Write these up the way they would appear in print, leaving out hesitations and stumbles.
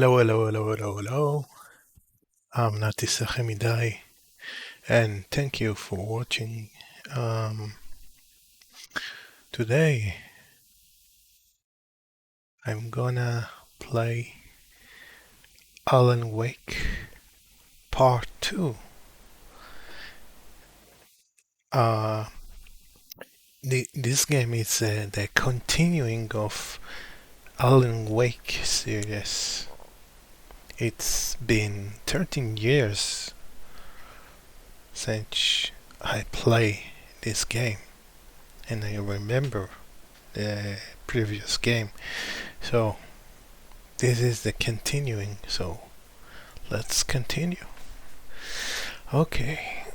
Hello, hello, hello, hello, hello. I'm Nati Midai, and thank you for watching. Um, Today, I'm gonna play Alan Wake Part 2. Uh, this game is the continuing of Alan Wake series. It's been 13 years since I play this game, and I remember the previous game. So this is the continuing, so let's continue. Okay.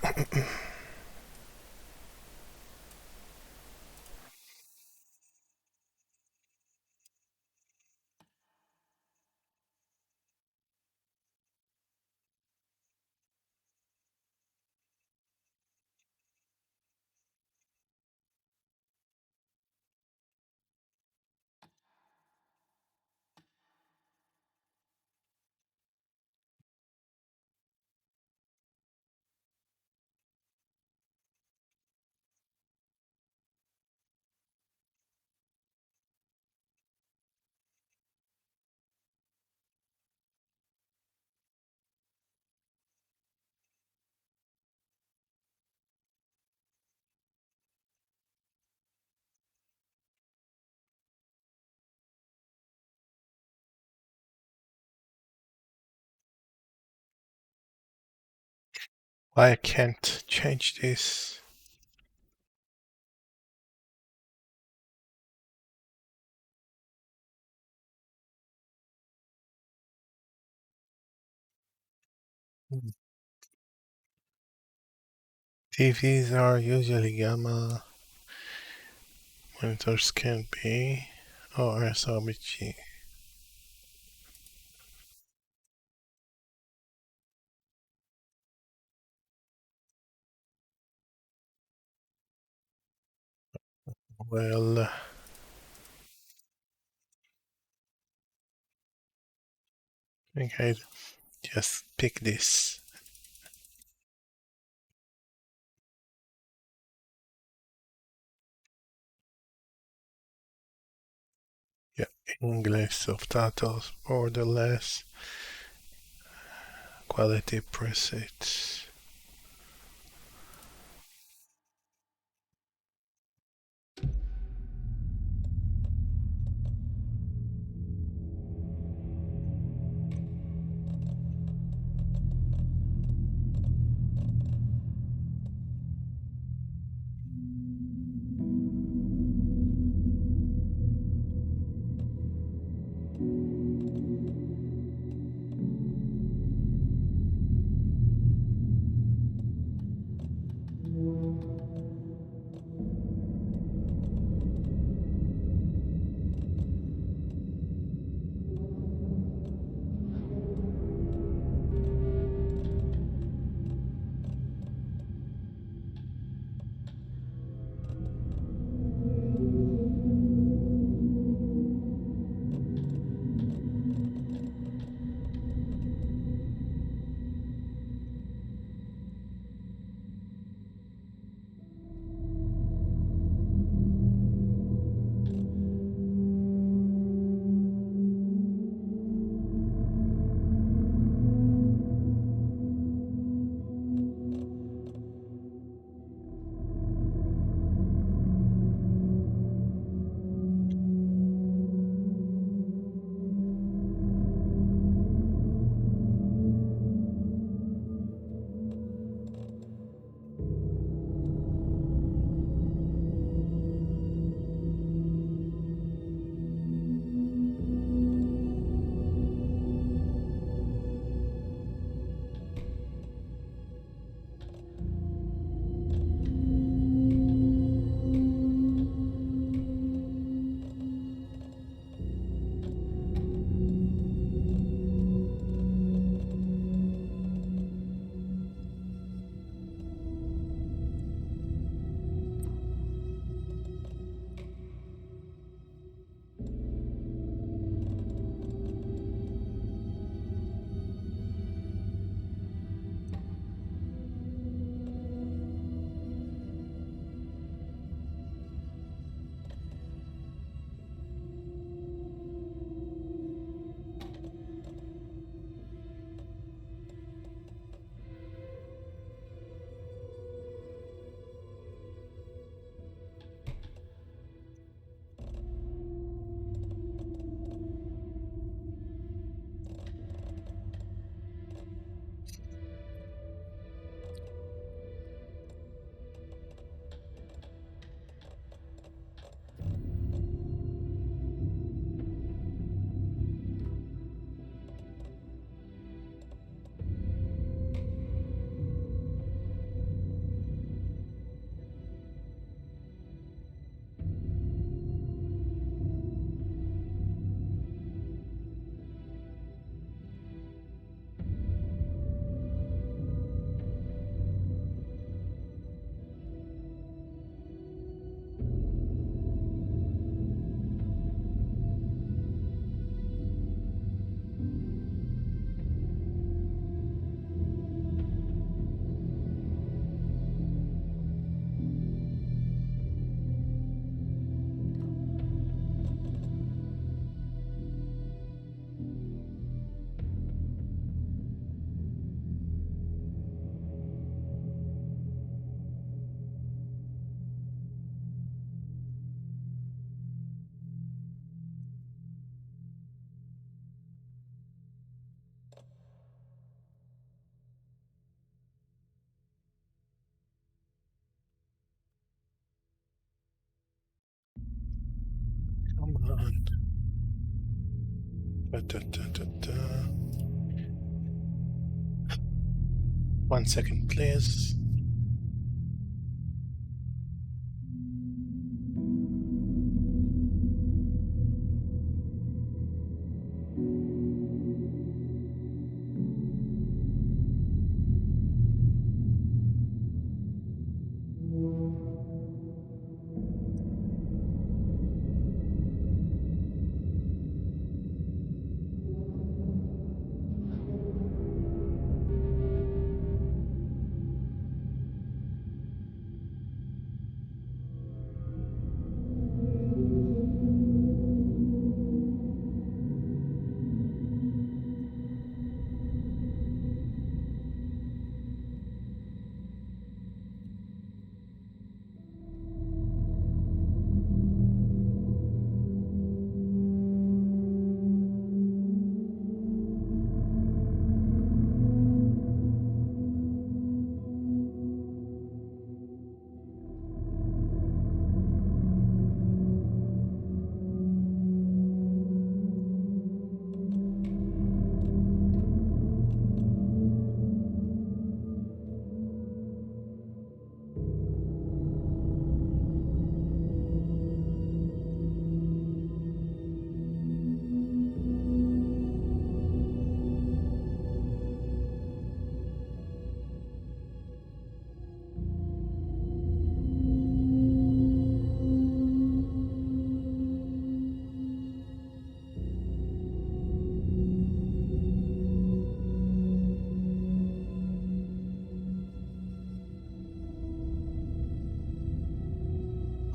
Why I can't change this? TVs are usually gamma, monitors can be, or SRBG. Well, I think I just pick this. Yeah, English subtitles, borderless, quality presets. on. Da, da, da, da, da. 1 second, please.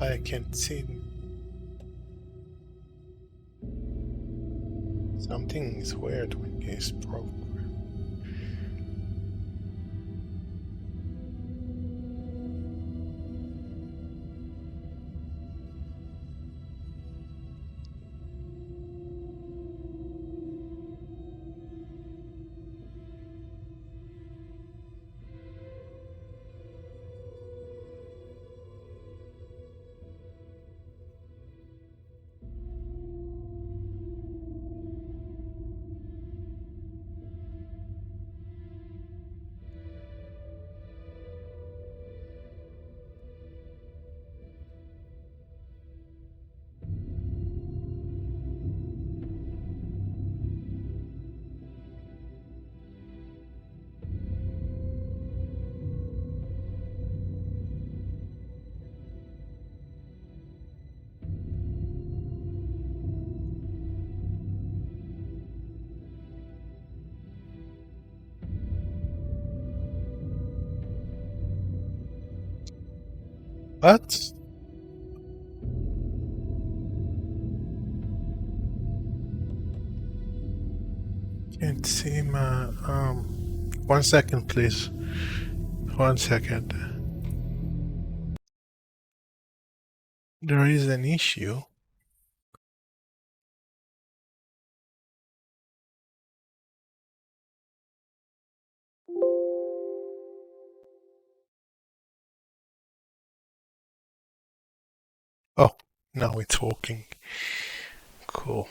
I can't see. Something is weird when he's broke. What? Can't see my 1 second, please. 1 second. There is an issue. Oh, now it's working. Cool.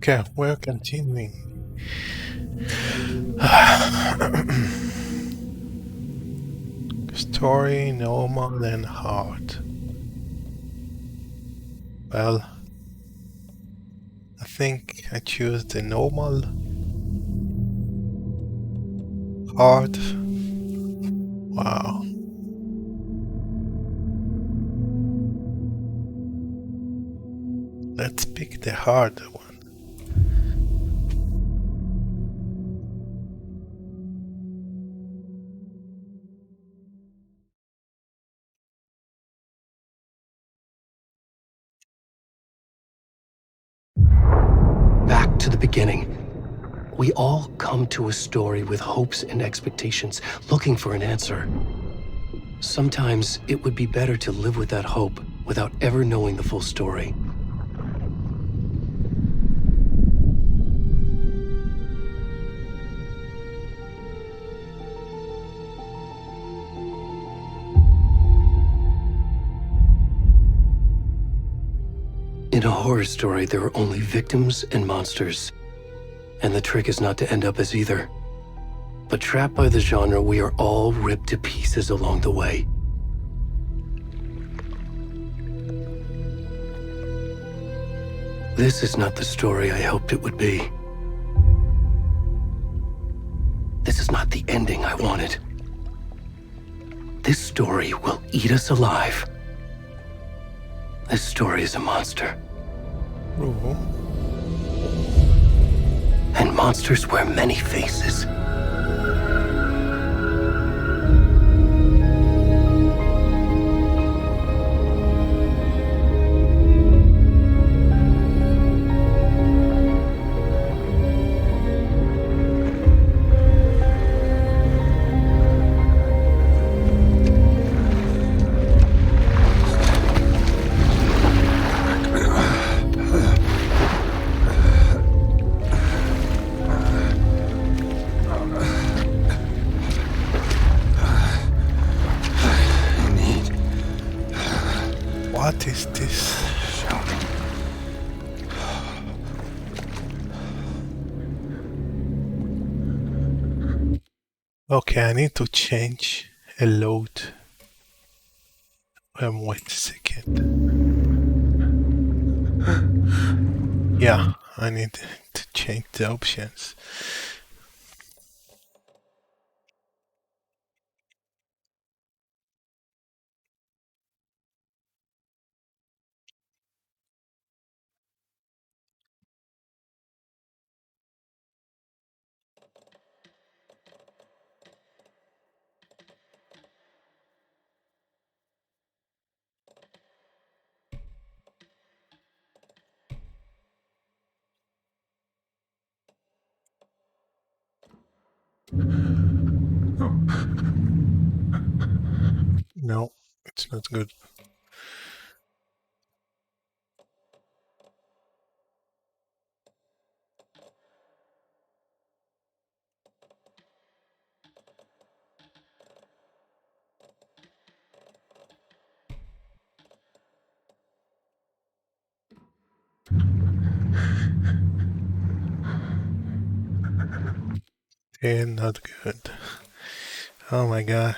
Okay, we're continuing. Story, normal, and hard. Well, I think I choose the normal. Hard. Wow. Let's pick the hard one. Back to the beginning. We all come to a story with hopes and expectations, looking for an answer. Sometimes it would be better to live with that hope without ever knowing the full story. In a horror story, there are only victims and monsters. And the trick is not to end up as either. But trapped by the genre, we are all ripped to pieces along the way. This is not the story I hoped it would be. This is not the ending I wanted. This story will eat us alive. This story is a monster. Ooh. And monsters wear many faces. What is this? Okay, I need to change a load. Wait a second. Yeah, I need to change the options. No, it's not good. And not good. Oh my god.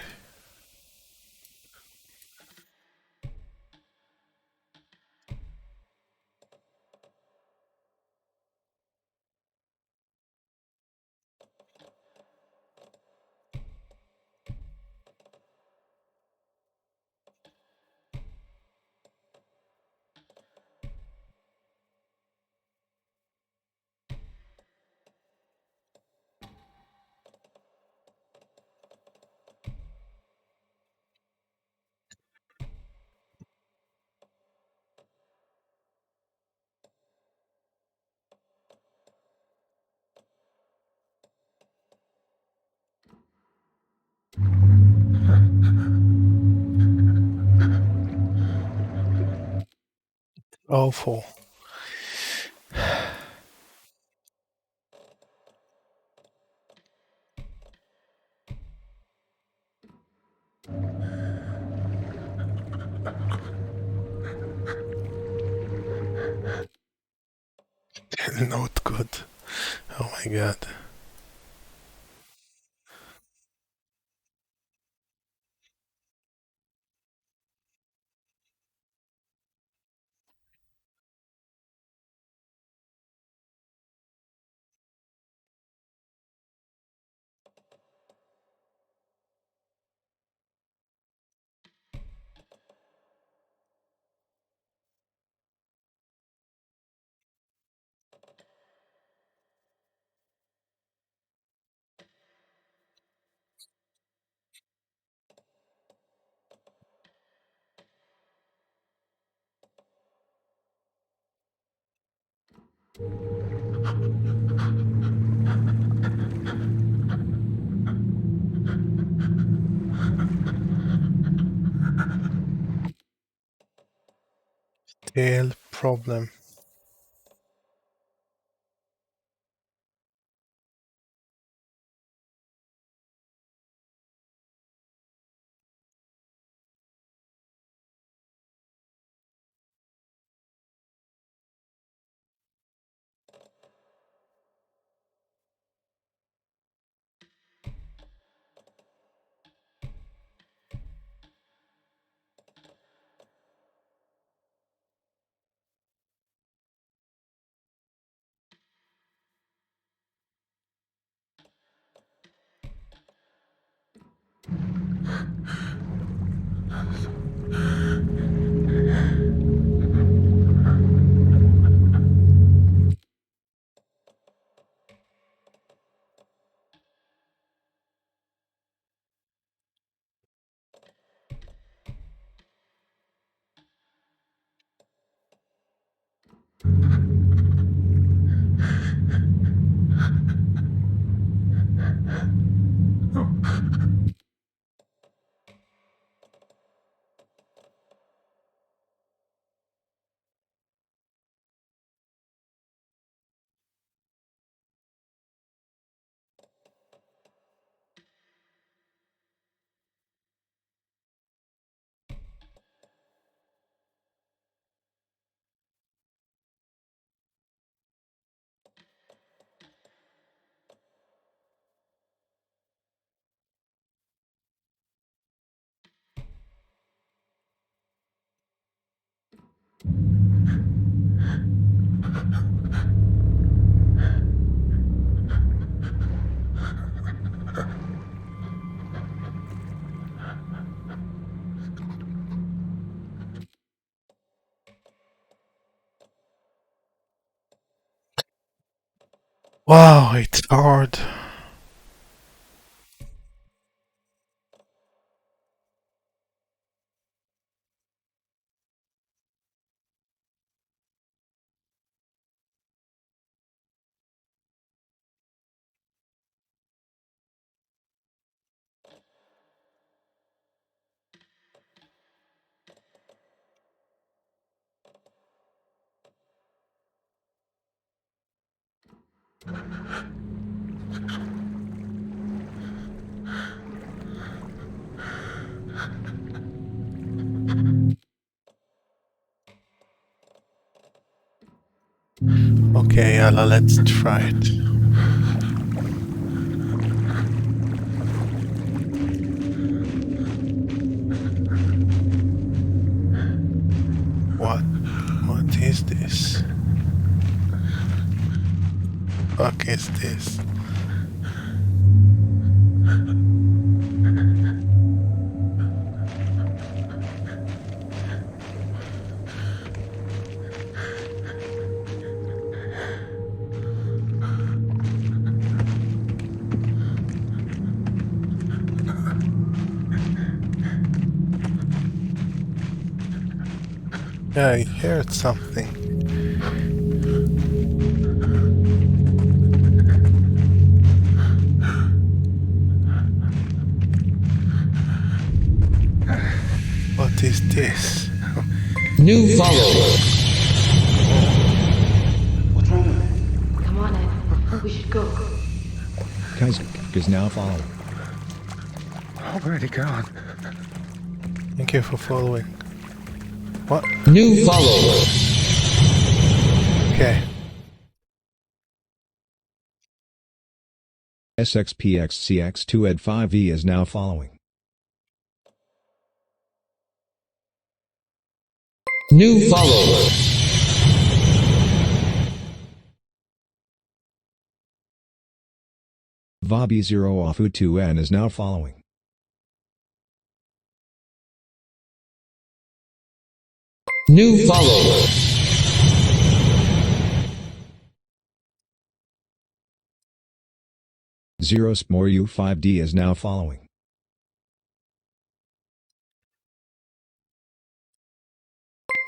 Awful. Not good. Oh my god. Still problem. Wow, it's hard. Okay, Yala, let's try it. What? What is this? What is this? Yeah, I heard something. What is this? New follower. What's wrong with it? Come on, Ed. We should go. Kaiser is now following. Already gone. Thank you for following. What? New follower. Okay. SXPXCX2 Ed 5E is now following. New follower. Vabi 0 Ofu 2N is now following. New follower. Zero Smore U5D is now following.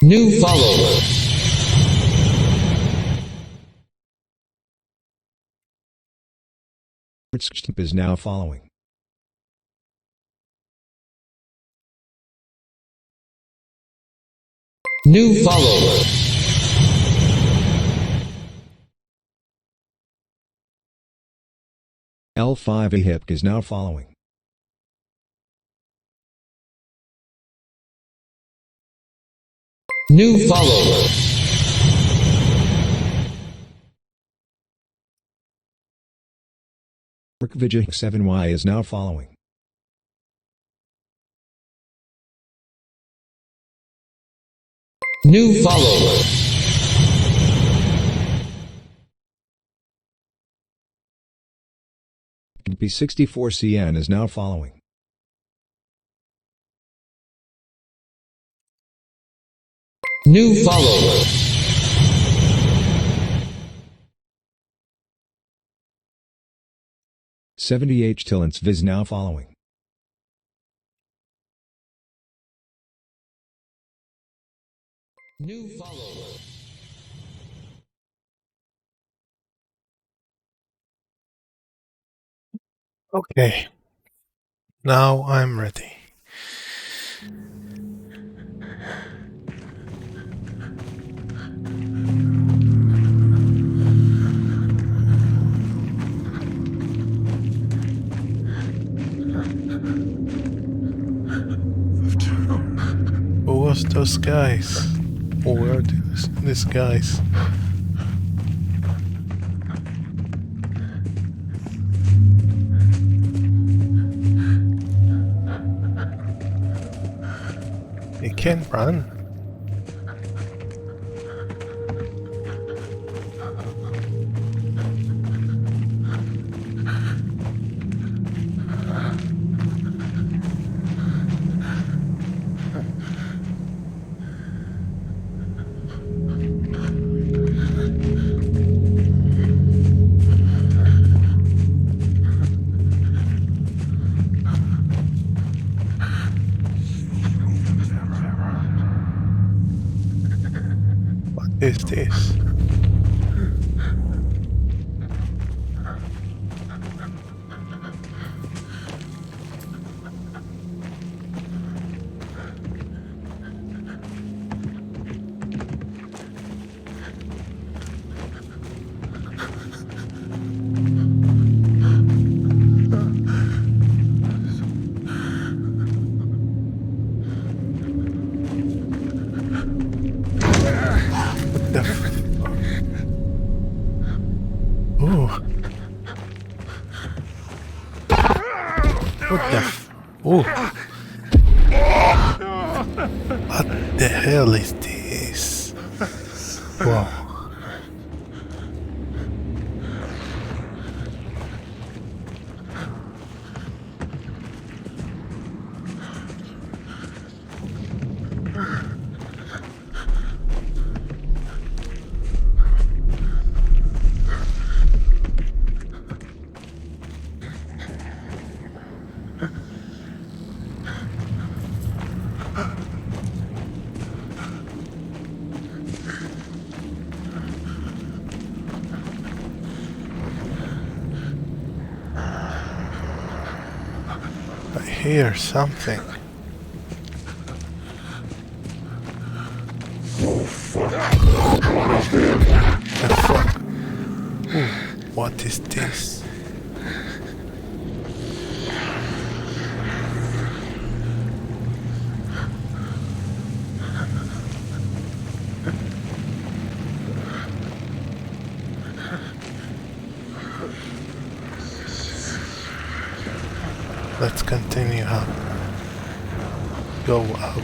New follower. Step is now following. New follower. L5 Ahip is now following. New follower. Rikvijay 7Y is now following. New follower. P64CN is now following. New follower. $70H Tillance Viz now following. New follower. Okay, now I'm ready. Who was those guys? Who were these guys? They can run. What is this? What the Ooh. What the Ooh. What the hell is this? Wow. I hear something. The fuck? Ooh, what is this? Let's continue up. Go up.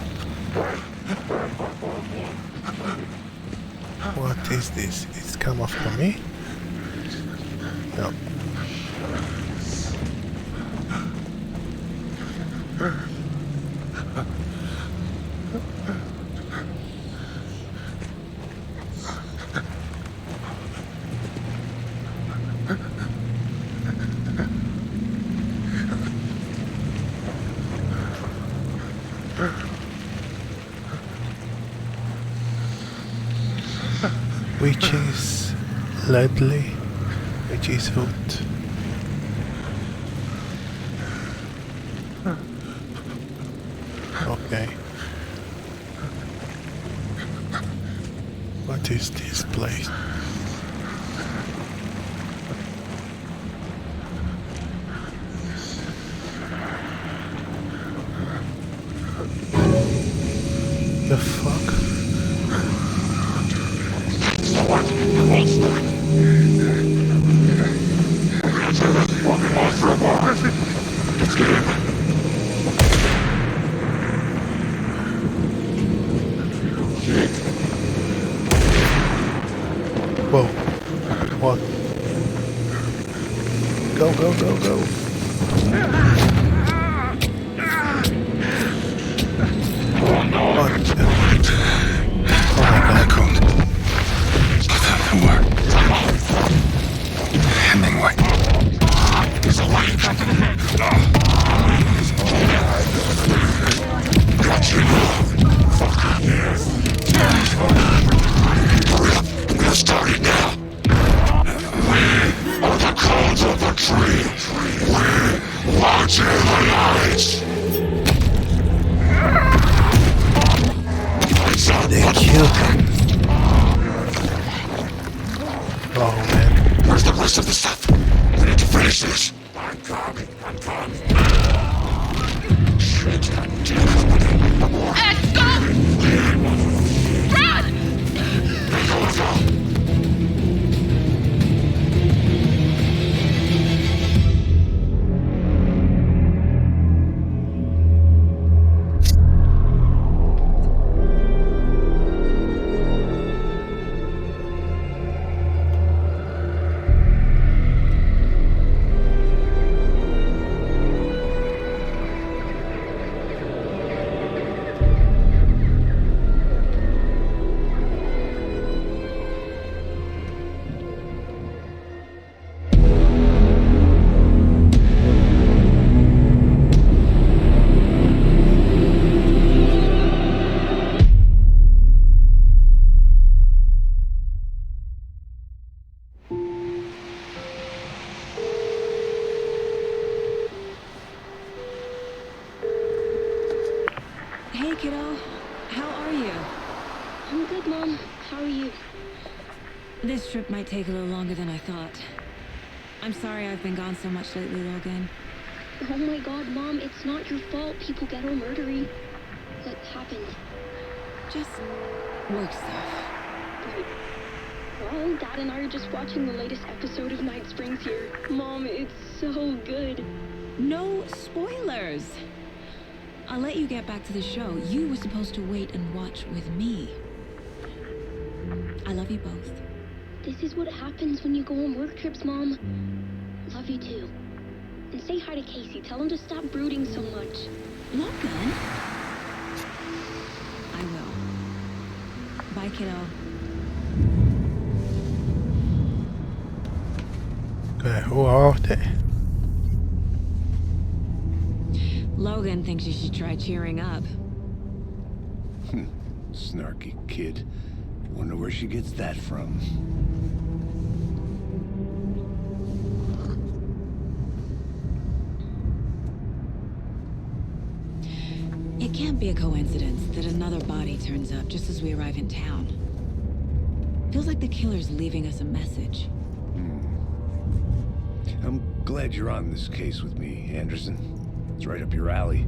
What is this? It's come after me? No. Which is Ledley, which is Hoot. Okay. What is this place? The fuck? Whoa. What? Go, go, go, go. What? Oh my god. Hemingway. There's a light back in the head. Got you. I'm gonna start it now. We are the codes of the tree. We watch the lights. They killed him. Oh man. Where's the rest of the stuff? We need to finish this. I'm coming. Shit. Ed, go! Run! Go. Hey, kiddo. How are you? I'm good, Mom. How are you? This trip might take a little longer than I thought. I'm sorry I've been gone so much lately, Logan. Oh my god, Mom, it's not your fault people get all murdery. What happened? Just work stuff. Right. Well, Dad and I are just watching the latest episode of Night Springs here. Mom, it's so good. No spoilers! I'll let you get back to the show. You were supposed to wait and watch with me. I love you both. This is what happens when you go on work trips, Mom. Love you too. And say hi to Casey. Tell him to stop brooding so much. Logan? I will. Bye, kiddo. Okay, who are they? Logan thinks you should try cheering up. Snarky kid. Wonder where she gets that from. It can't be a coincidence that another body turns up just as we arrive in town. Feels like the killer's leaving us a message. I'm glad you're on this case with me, Anderson. It's right up your alley.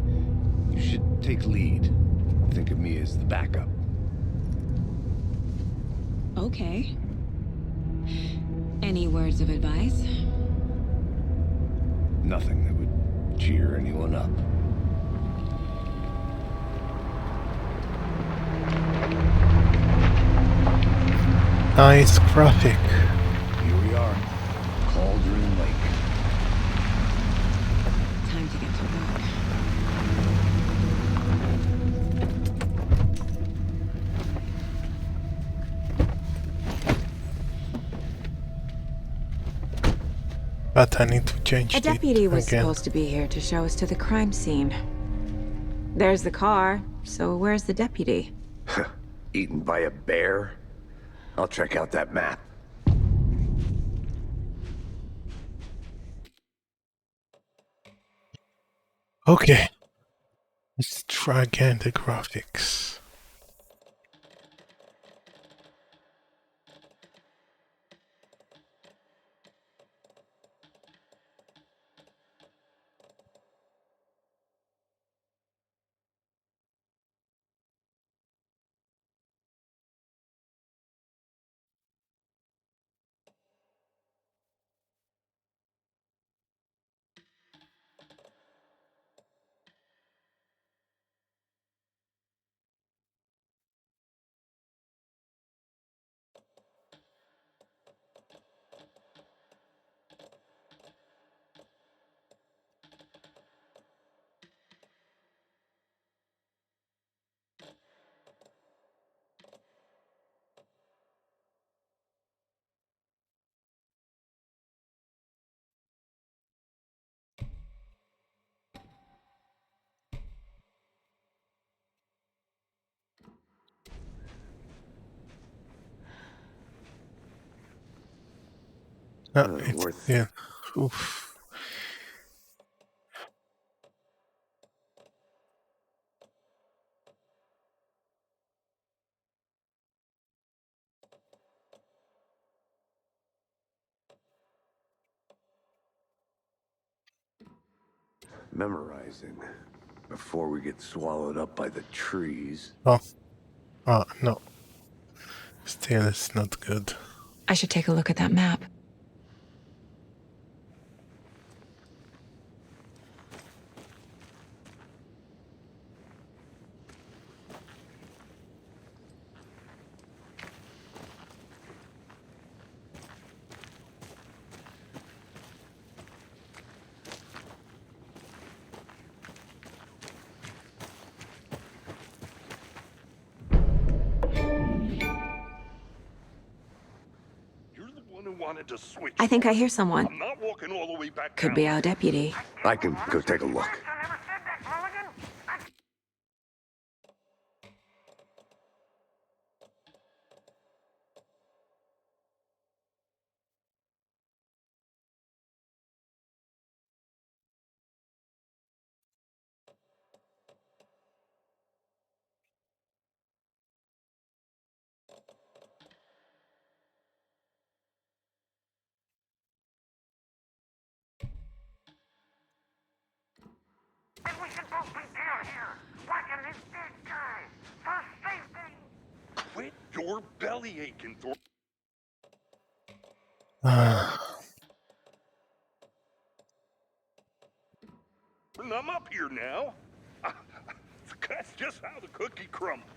You should take lead. Think of me as the backup. Okay. Any words of advice? Nothing that would cheer anyone up. Nice graphic. Here we are. Cauldron Lake. Time to get to work. But I need to change A it deputy was again. supposed to be here to show us to the crime scene. There's the car, so where's the deputy? Eaten by a bear? I'll check out that map. Okay. Let's try. gigantic graphics. Worth. Yeah. Oof. Memorizing. Before we get swallowed up by the trees. Oh, no. Still, it's not good. I should take a look at that map. Wanted to switch. I think I hear someone. I'm not walking all the way back Could down. be our deputy. I can go take a look. We should both be down here, whacking this dead guy for safety. Quit your belly aching, Thor. I'm up here now. That's just how the cookie crumbles.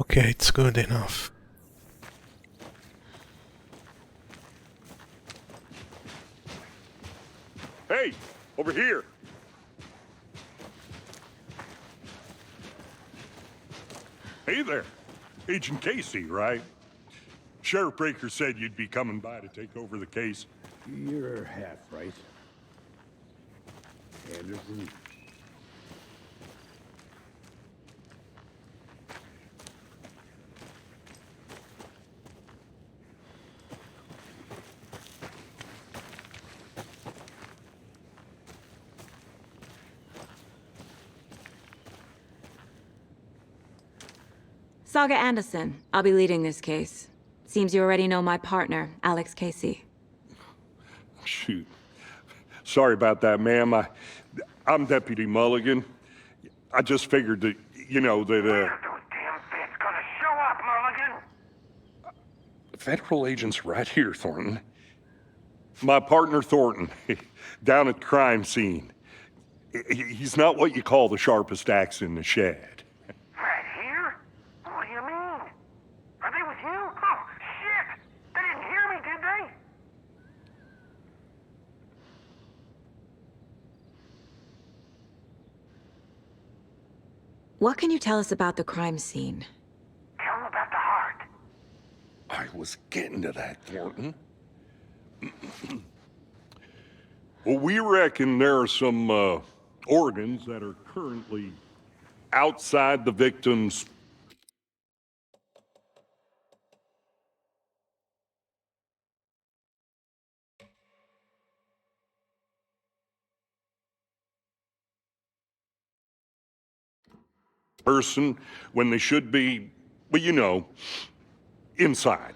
Okay, it's good enough. Hey, over here. Hey there. Agent Casey, right? Sheriff Breaker said you'd be coming by to take over the case. You're half right. Anderson. Saga Anderson. I'll be leading this case. Seems you already know my partner, Alex Casey. Shoot. Sorry about that, ma'am. I'm Deputy Mulligan. I just figured that, you know, that, Those damn feds gonna show up, Mulligan! Federal agent's right here, Thornton. My partner, Thornton, down at the crime scene. He's not what you call the sharpest axe in the shed. Right here? What do you mean? Are they with you? Oh, shit! They didn't hear me, did they? What can you tell us about the crime scene? Tell them about the heart. I was getting to that, Thornton. Well, we reckon there are some organs that are currently outside the victim's person when they should be, well, you know, inside.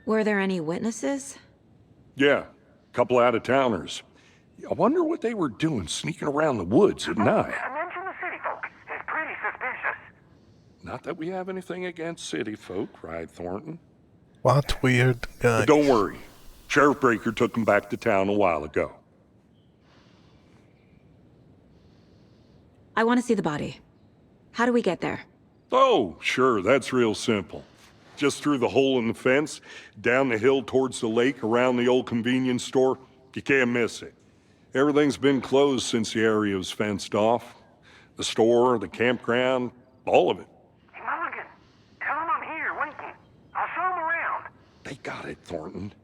Were there any witnesses? Yeah, couple out-of-towners. I wonder what they were doing sneaking around the woods at night. Mention the city folk. It's pretty suspicious. Not that we have anything against city folk, cried Thornton. What weird guy. But don't worry. Sheriff Breaker took them back to town a while ago. I want to see the body. How do we get there? Oh, sure, that's real simple. Just through the hole in the fence, down the hill towards the lake, around the old convenience store. You can't miss it. Everything's been closed since the area was fenced off. The store, the campground, all of it. Hey, Mulligan, tell them I'm here, waiting. I'll show them around. They got it, Thornton.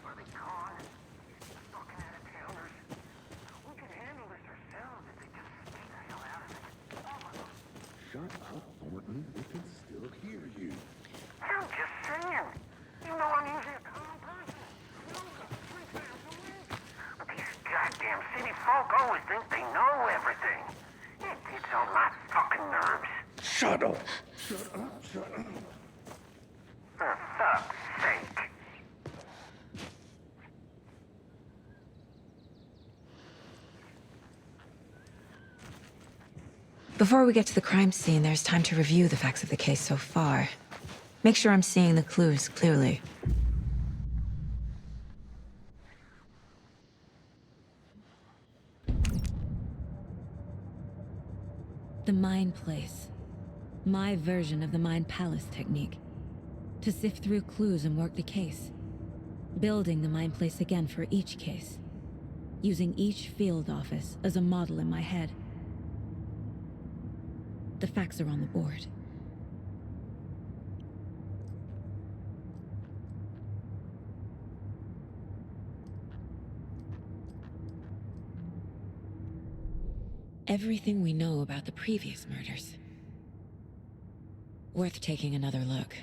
Are they gone? Fucking out-of-towners. We can handle this ourselves if they just stay the hell out of it. Shut up, Thornton. We can still hear you. I'm just saying. You know I'm usually a calm person. You know, 3 times a week. But these goddamn city folk always think they know everything. It gets on my fucking nerves. Shut up. For fuck's sake. Before we get to the crime scene, there's time to review the facts of the case so far. Make sure I'm seeing the clues clearly. The Mind Place. My version of the Mind Palace technique. To sift through clues and work the case. Building the Mind Place again for each case. Using each field office as a model in my head. The facts are on the board. everything we know about the previous murders. Worth taking another look.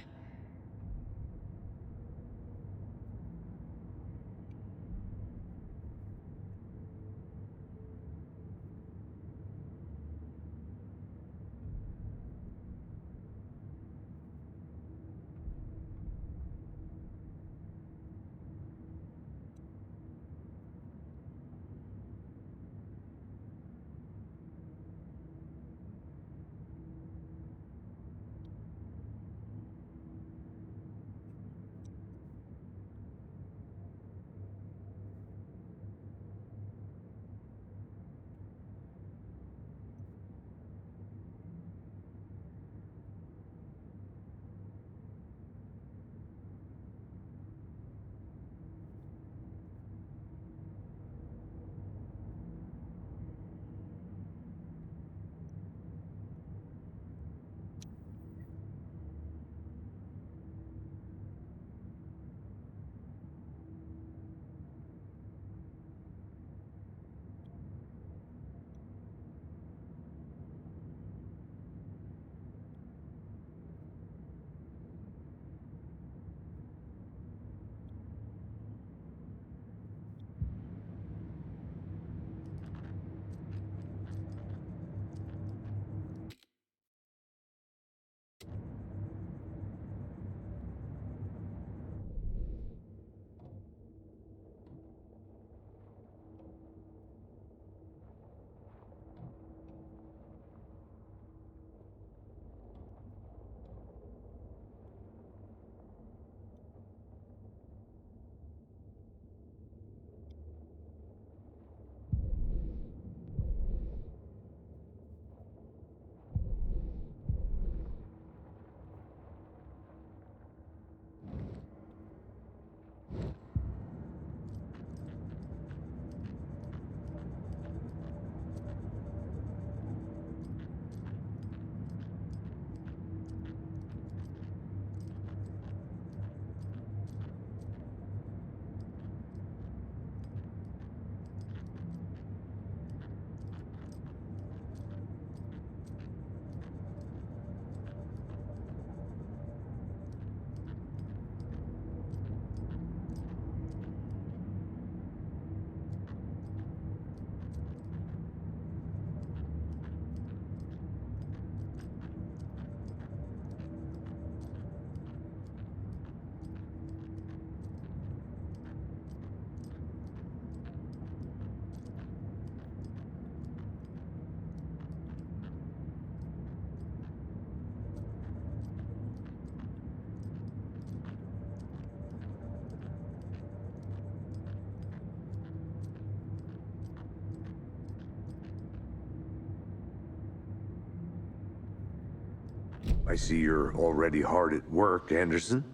I see you're already hard at work, Anderson.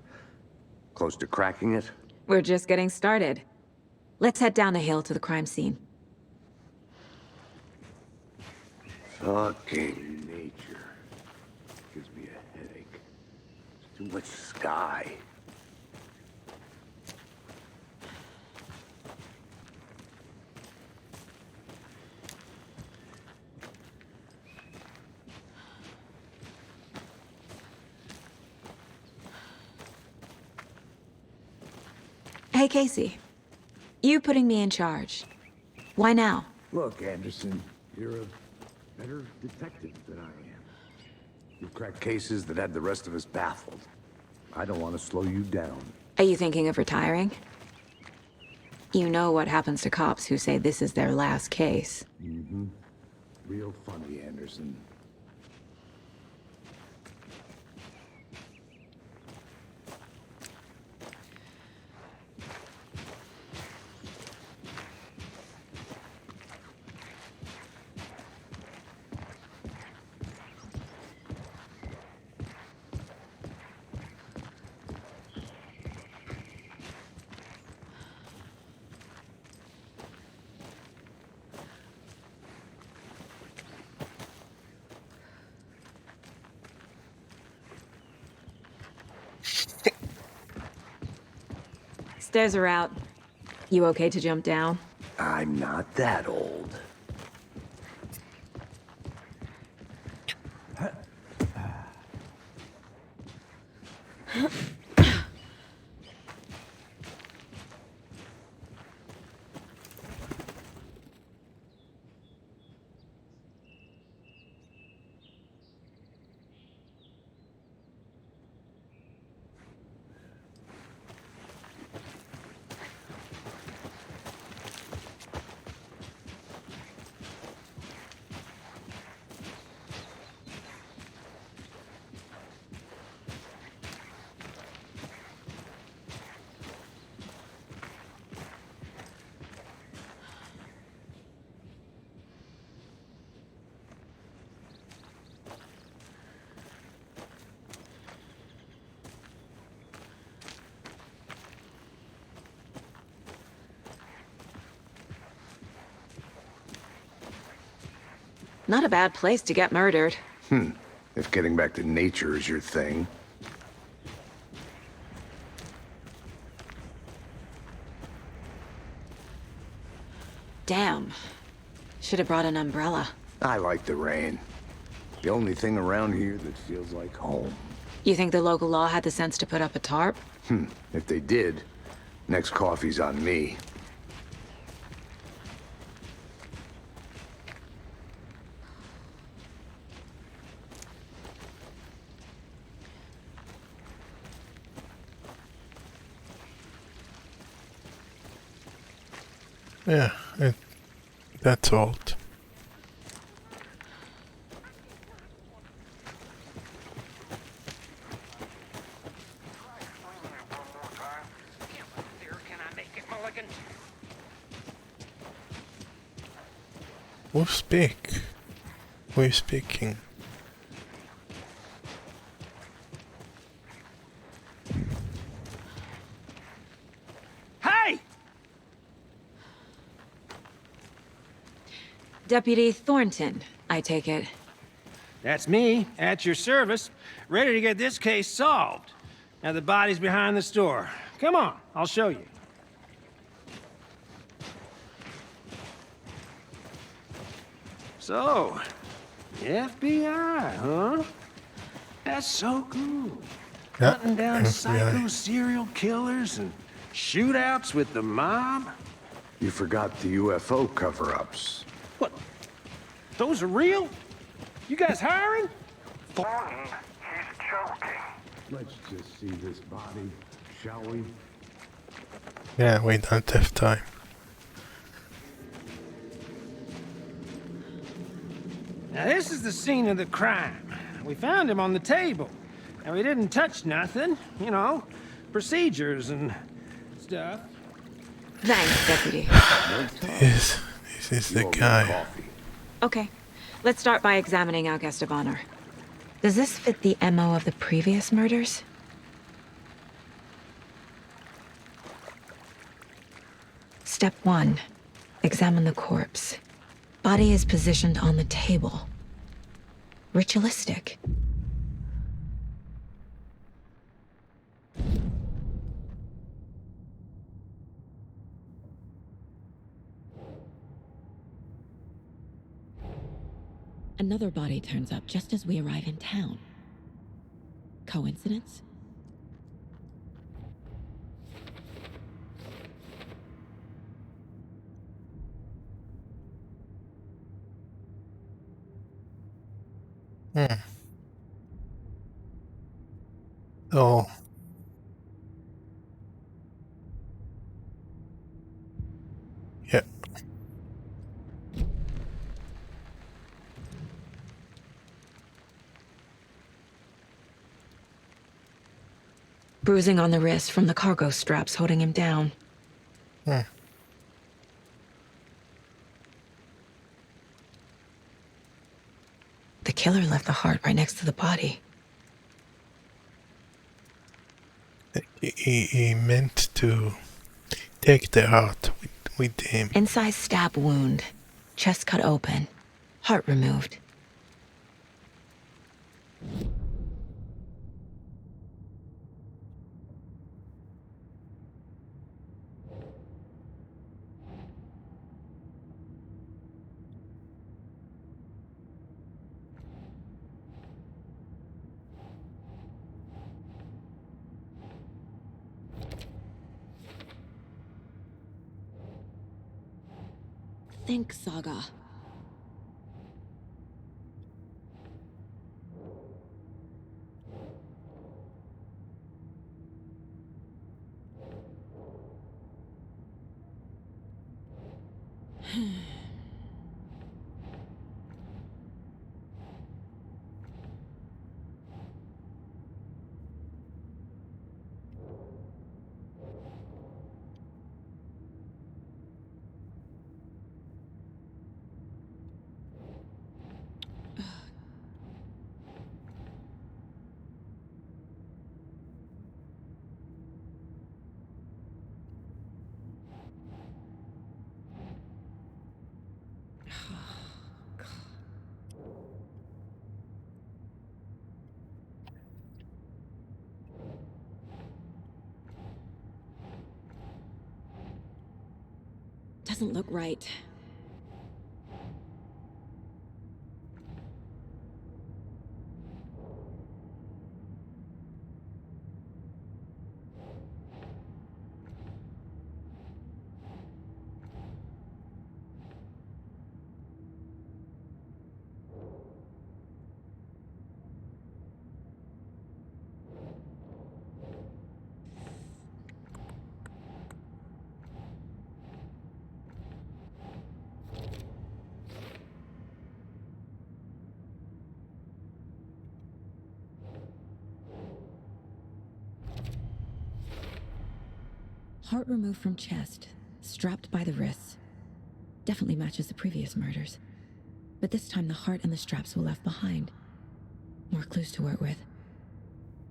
Close to cracking it? We're just getting started. Let's head down the hill to the crime scene. Fucking nature. Gives me a headache. There's too much sky. Hey, Casey. You putting me in charge. Why now? Look, Anderson, you're a better detective than I am. You've cracked cases that had the rest of us baffled. I don't want to slow you down. Are you thinking of retiring? You know what happens to cops who say this is their last case. Mm-hmm. Real funny, Anderson. Stairs are out. You okay to jump down? I'm not that old. Not a bad place to get murdered. If getting back to nature is your thing. Damn. Should have brought an umbrella. I like the rain. The only thing around here that feels like home. You think the local law had the sense to put up a tarp? If they did, next coffee's on me. Yeah, that's old. Who speak? Who is speaking? Hey! Deputy Thornton, I take it. That's me, at your service, ready to get this case solved. Now the body's behind the store. Come on, I'll show you. So, the FBI, huh? That's so cool. Yeah, Hunting down FBI. psycho serial killers and shootouts with the mob? You forgot the UFO cover-ups. What? Those are real? You guys hiring? Thornton, he's joking. Let's just see this body, shall we? Yeah, we don't have time. Now this is the scene of the crime. We found him on the table. And we didn't touch nothing, you know, procedures and stuff. Thanks, Deputy. This is the guy. Coffee. Okay, let's start by examining our guest of honor. Does this fit the MO of the previous murders? Step 1. Examine the corpse. Body is positioned on the table. Ritualistic. Another body turns up just as we arrive in town. Coincidence? Oh. Yeah. Bruising on the wrist from the cargo straps holding him down. The killer left the heart right next to the body. He meant to take the heart with him. Inside stab wound. Chest cut open. Heart removed. Think, Saga. doesn't look right. Heart removed from chest, strapped by the wrists. Definitely matches the previous murders. But this time the heart and the straps were left behind. More clues to work with.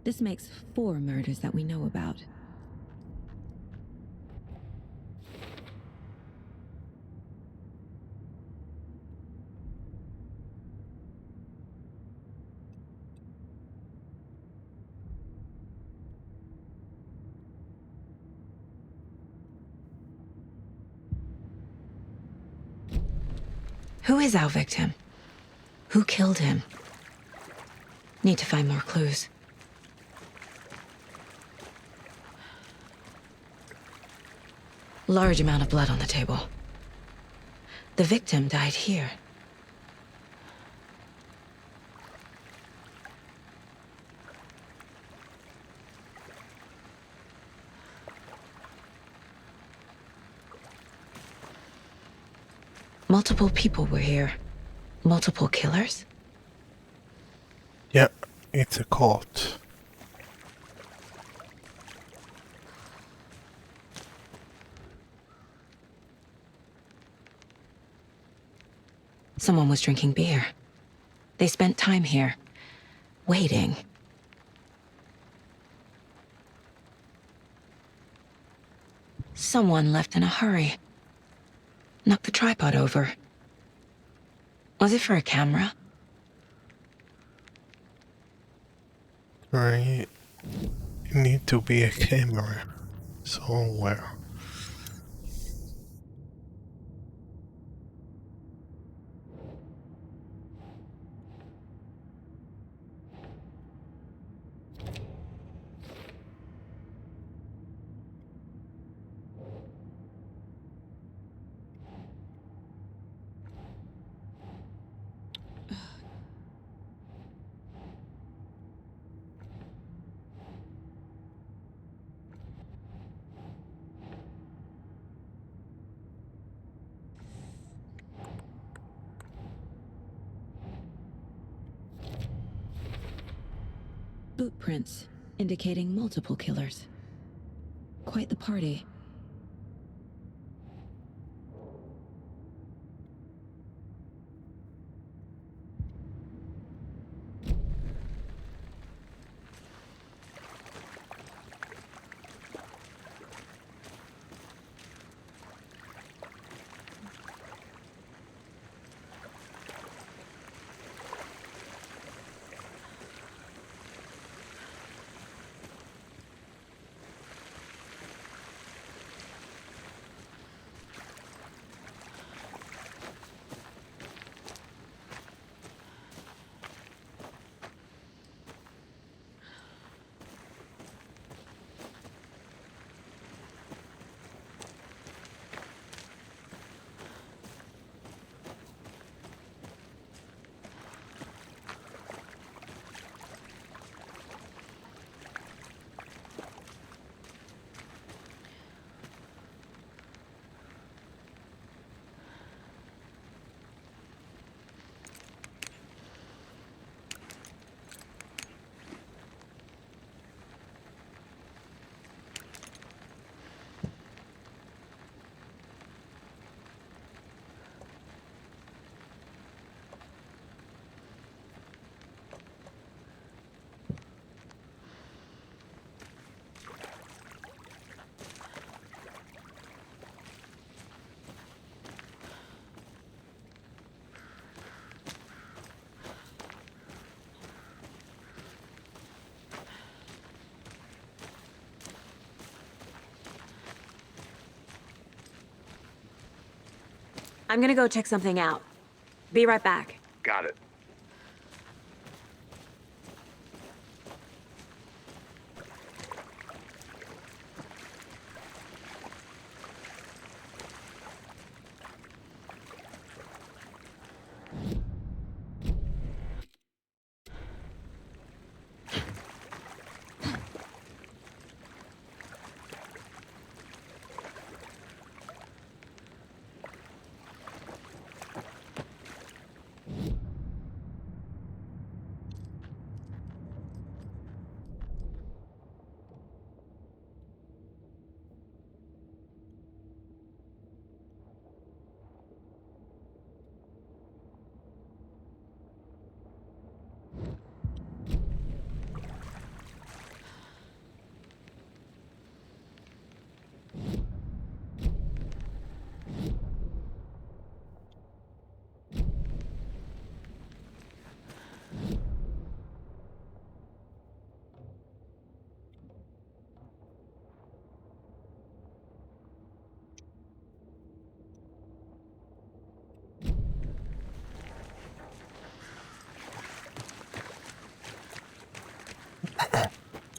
This makes 4 murders that we know about. Who is our victim? Who killed him? Need to find more clues. Large amount of blood on the table. The victim died here. Multiple people were here. Multiple killers? Yeah, it's a cult. Someone was drinking beer. They spent time here, waiting. Someone left in a hurry. Knocked the tripod over. Was it for a camera? Right. Need to be a camera somewhere. Boot prints, indicating multiple killers. Quite the party. I'm gonna go check something out. Be right back. Got it.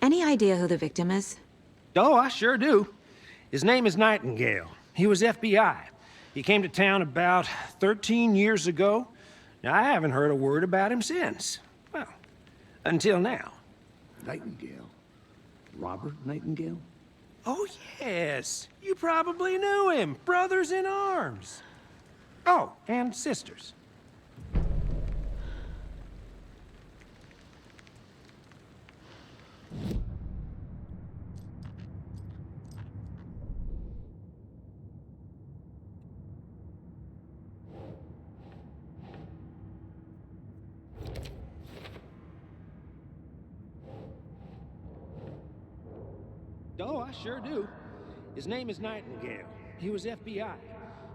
Any idea who the victim is? Oh, I sure do. His name is Nightingale. He was FBI. He came to town about 13 years ago. Now, I haven't heard a word about him since. Well, until now. Nightingale? Robert Nightingale? Oh, yes. You probably knew him. Brothers in arms. Oh, and sisters. Oh, I sure do. His name is Nightingale. He was FBI.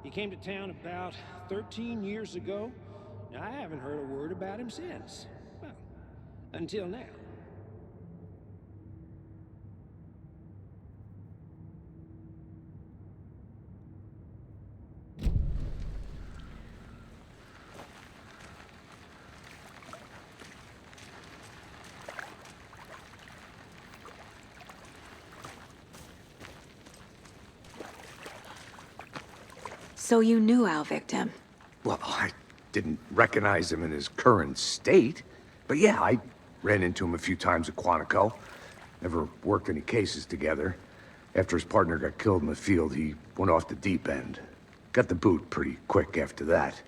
He came to town about 13 years ago. Now, I haven't heard a word about him since. Well, until now. So you knew our victim? Well, I didn't recognize him in his current state. But yeah, I ran into him a few times at Quantico. Never worked any cases together. After his partner got killed in the field, he went off the deep end. Got the boot pretty quick after that.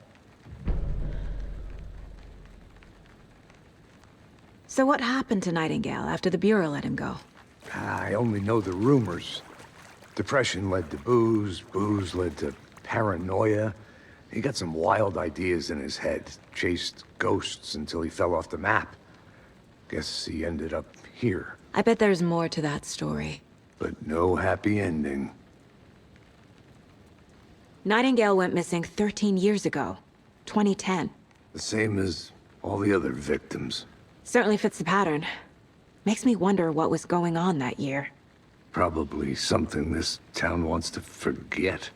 So what happened to Nightingale after the Bureau let him go? I only know the rumors. Depression led to booze, booze led to paranoia. He got some wild ideas in his head, chased ghosts until he fell off the map. Guess he ended up here. I bet there's more to that story. But no happy ending. Nightingale went missing 13 years ago, 2010. The same as all the other victims. Certainly fits the pattern. Makes me wonder what was going on that year. Probably something this town wants to forget.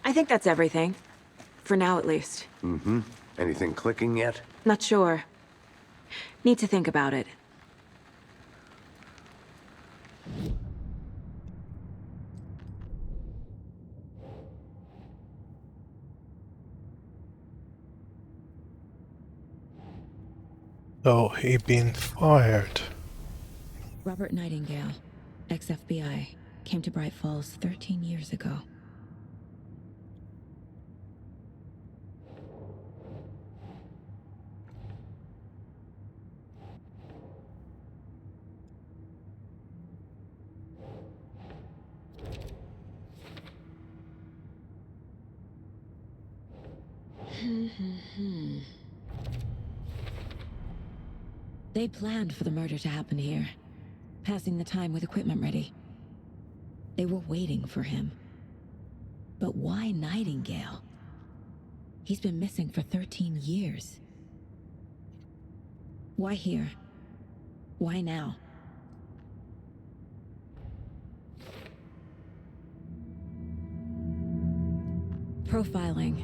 I think that's everything. For now, at least. Mm-hmm. Anything clicking yet? Not sure. Need to think about it. So he been fired. Robert Nightingale, ex-FBI, came to Bright Falls 13 years ago. They planned for the murder to happen here, passing the time with equipment ready. They were waiting for him. But why Nightingale? He's been missing for 13 years. Why here? Why now? Profiling.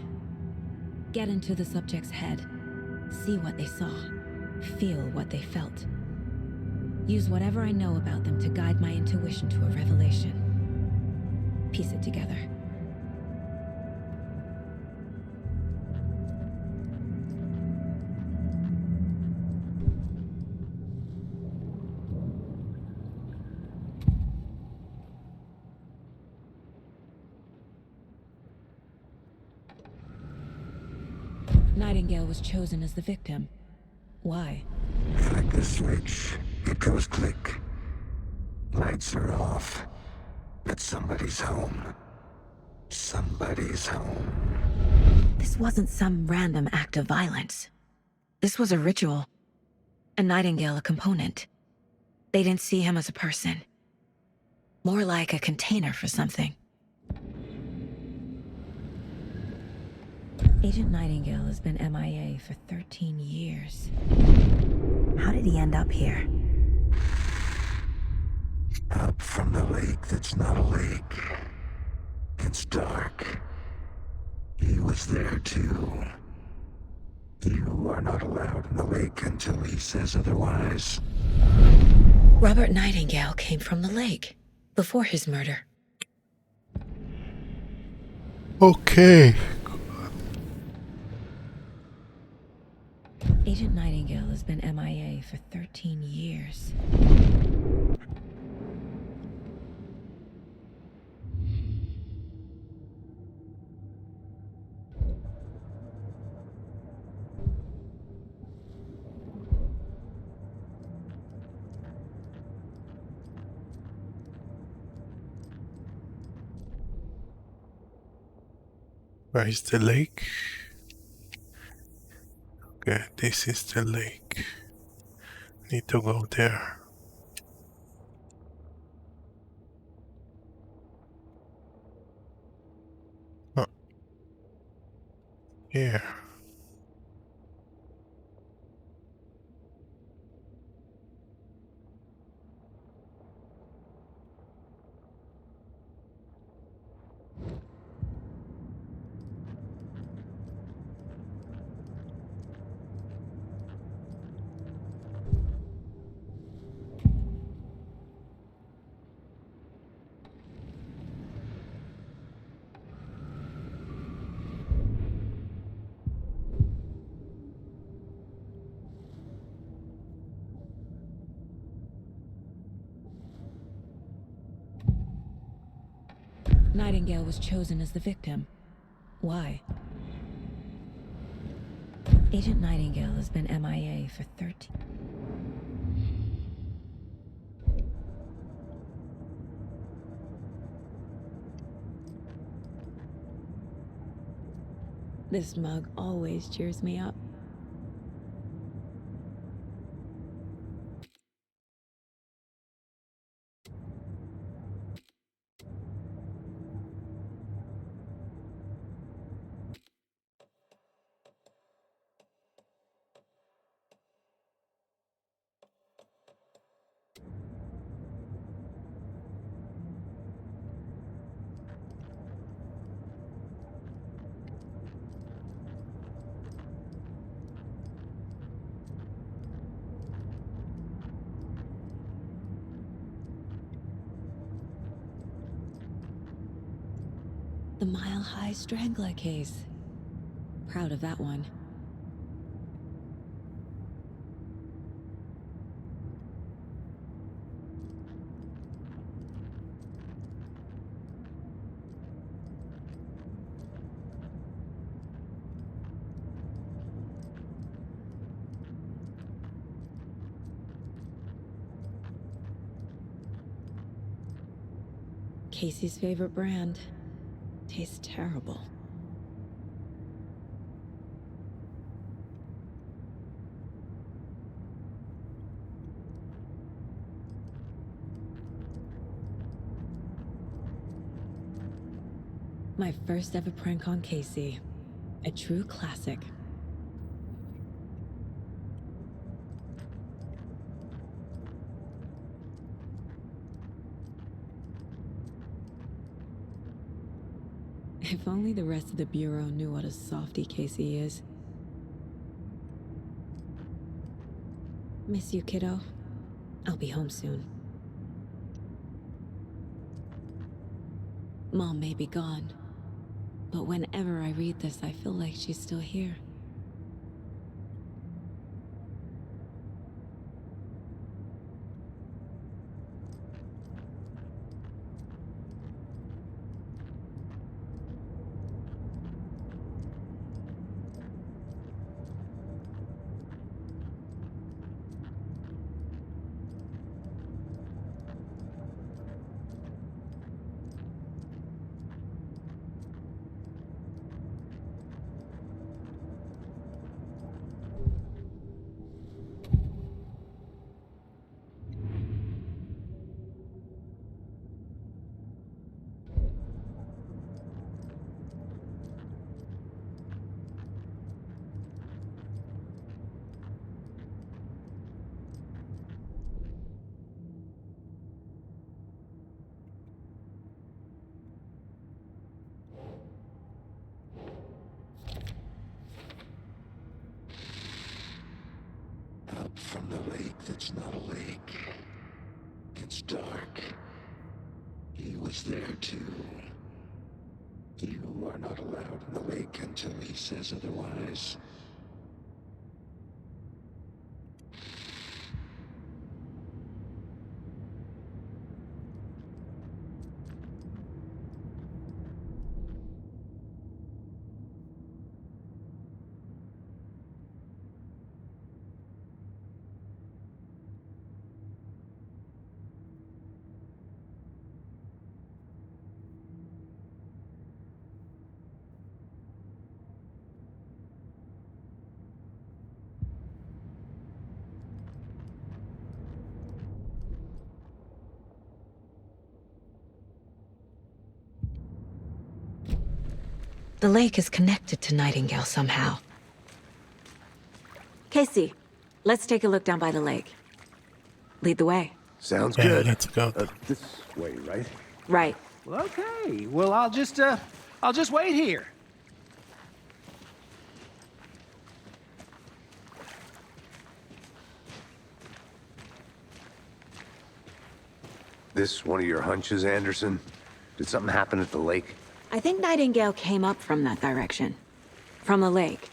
Get into the subject's head. See what they saw. Feel what they felt. Use whatever I know about them to guide my intuition to a revelation. Piece it together. Nightingale was chosen as the victim. Why? Flick the switch, it goes click. Lights are off. But somebody's home. Somebody's home. This wasn't some random act of violence. This was a ritual. And Nightingale a component. They didn't see him as a person. More like a container for something. Agent Nightingale has been MIA for 13 years. How did he end up here? Up from the lake that's not a lake. It's dark. He was there too. You are not allowed in the lake until he says otherwise. Robert Nightingale came from the lake, before his murder. Okay. Agent Nightingale has been MIA for 13 years. Where is the lake? Okay, this is the lake. Need to go there. Oh. Here. Nightingale was chosen as the victim. Why? Agent Nightingale has been MIA for 13... This mug always cheers me up. The Mile High Strangler case. Proud of that one. Casey's favorite brand. Tastes terrible. My first ever prank on Casey. A true classic. If only the rest of the Bureau knew what a softy Casey is. Miss you, kiddo. I'll be home soon. Mom may be gone, but whenever I read this, I feel like she's still here. Up from the lake that's not a lake. It's dark. He was there too. You are not allowed in the lake until he says otherwise. The lake is connected to Nightingale somehow. Casey, let's take a look down by the lake. Lead the way. Sounds Yeah, good. let's go. This way, right? Right. Okay, well, I'll just wait here. This one of your hunches, Anderson? Did something happen at the lake? I think Nightingale came up from that direction. From the lake.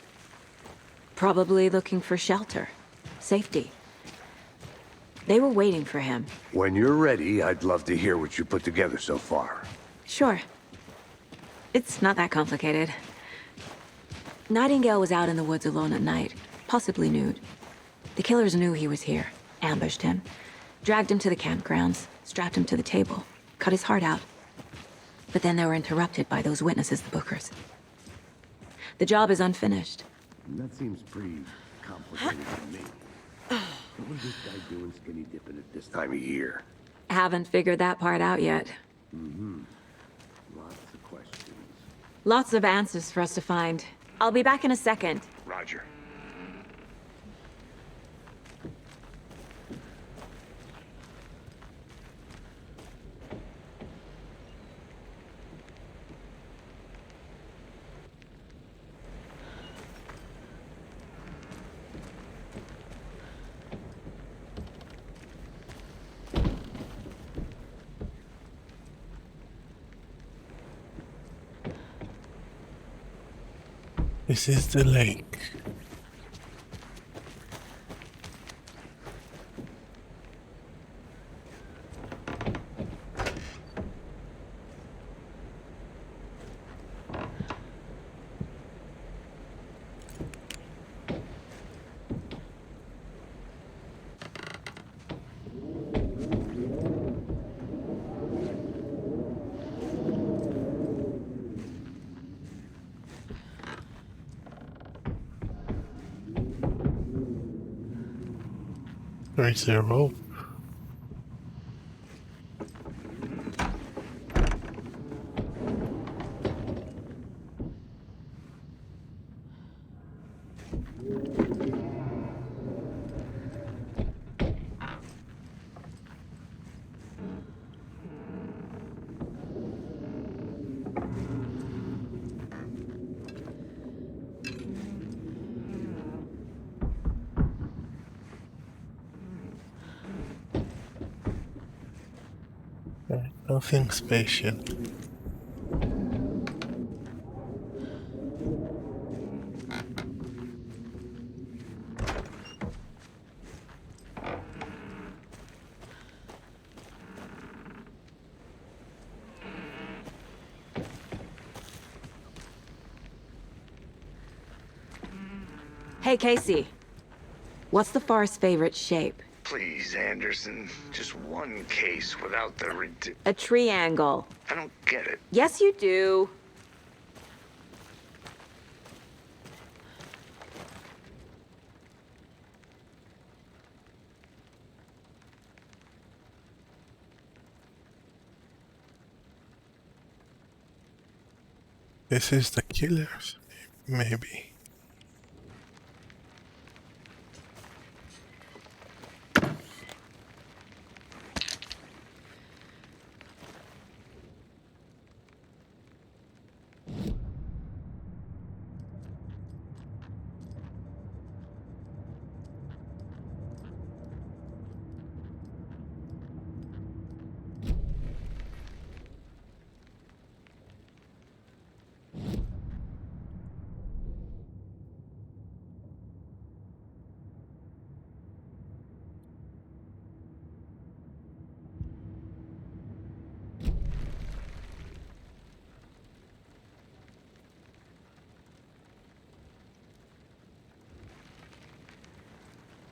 Probably looking for shelter. Safety. They were waiting for him. When you're ready, I'd love to hear what you put together so far. Sure. It's not that complicated. Nightingale was out in the woods alone at night, possibly nude. The killers knew he was here, ambushed him, dragged him to the campgrounds, strapped him to the table, cut his heart out. But then they were interrupted by those witnesses, the Bookers. The job is unfinished. That seems pretty complicated to me. What was this guy doing skinny dipping at this time of year? Haven't figured that part out yet. Lots of questions. Lots of answers for us to find. I'll be back in a second. Roger. This is the lake. Where's the rope? Nothing special. Hey, Casey. What's the far's favorite shape? Please, Anderson. Just one case without the A triangle. I don't get it. Yes, you do. This is the killers, maybe.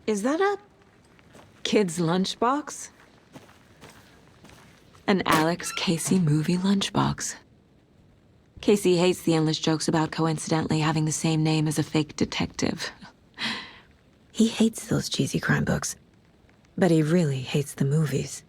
Is that a kid's lunchbox? An Alex Casey movie lunchbox. Casey hates the endless jokes about coincidentally having the same name as a fake detective. He hates those cheesy crime books, but he really hates the movies.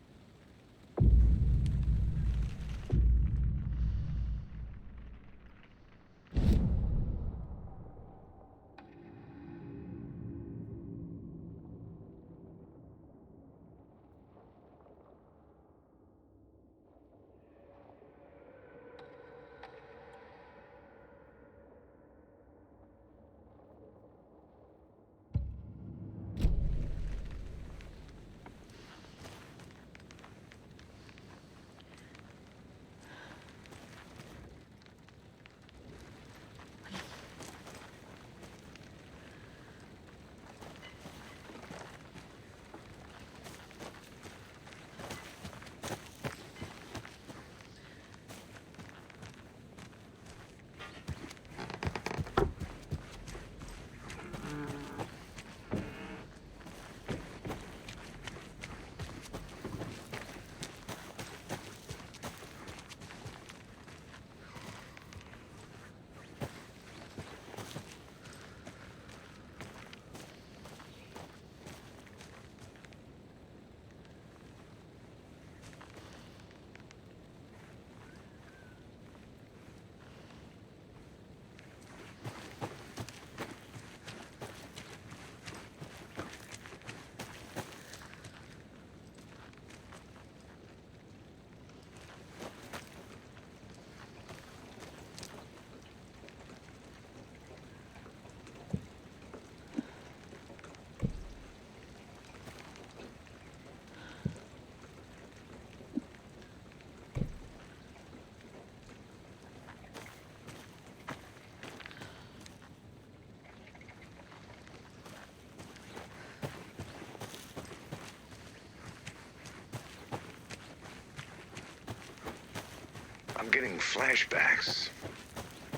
I'm getting flashbacks.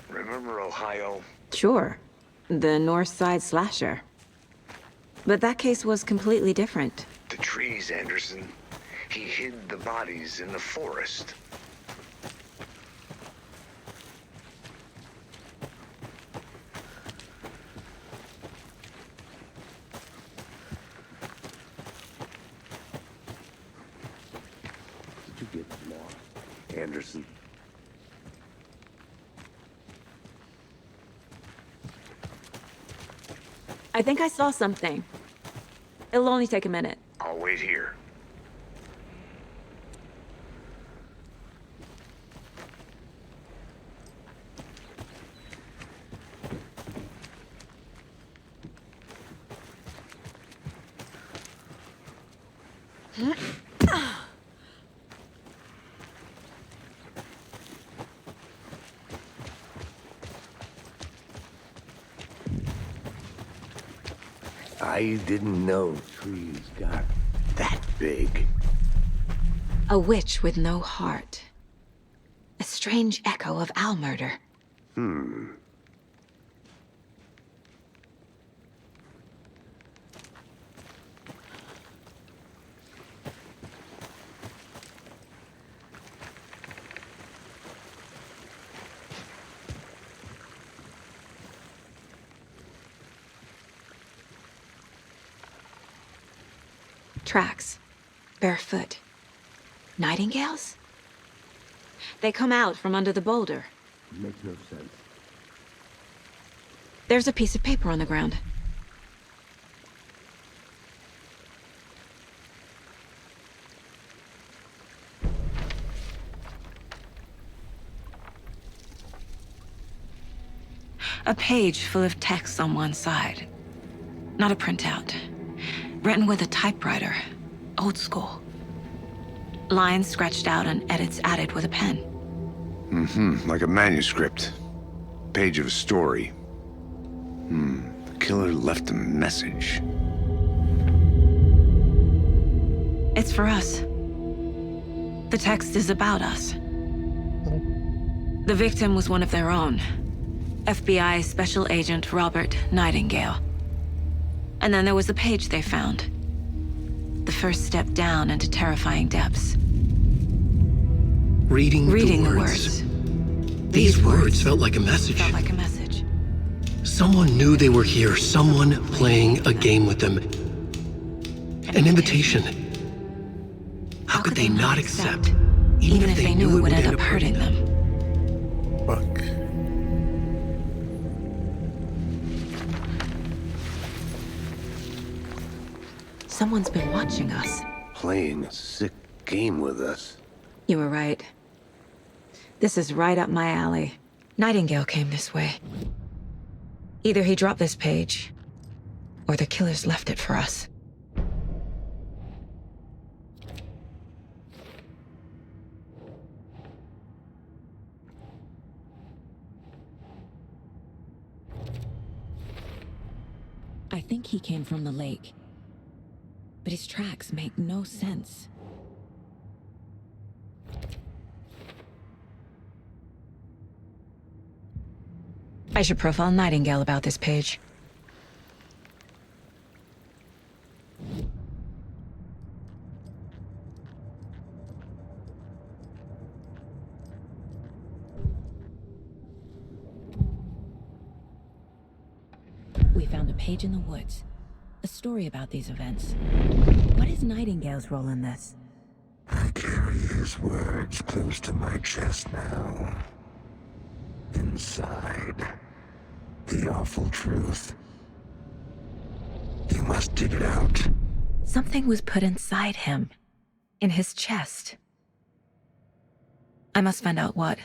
Remember Ohio? Sure. The North Side slasher. But that case was completely different. The trees, Anderson. He hid the bodies in the forest. Did you get lost, Anderson? I think I saw something. It'll only take a minute. I'll wait here. I didn't know trees got that big. A witch with no heart. A strange echo of owl murder. Tracks. Barefoot. Nightingales? They come out from under the boulder. Makes no sense. There's a piece of paper on the ground. A page full of text on one side. Not a printout. Written with a typewriter. Old school. Lines scratched out and edits added with a pen. Like a manuscript. Page of a story. The killer left a message. It's for us. The text is about us. The victim was one of their own. FBI Special Agent Robert Nightingale. And then there was the page they found. The first step down into terrifying depths. Reading the words. These words felt like a message. Felt like a message. Someone knew they were here, someone playing a game with them. An invitation. How could they not accept, even if they knew it would end up hurting them? Fuck. Someone's been watching us. Playing a sick game with us. You were right. This is right up my alley. Nightingale came this way. Either he dropped this page, or the killers left it for us. I think he came from the lake. But his tracks make no sense. I should profile Nightingale about this page. We found a page in the woods. A story about these events. What is Nightingale's role in this? I carry his words close to my chest now. Inside, the awful truth. You must dig it out. Something was put inside him. In his chest. I must find out what.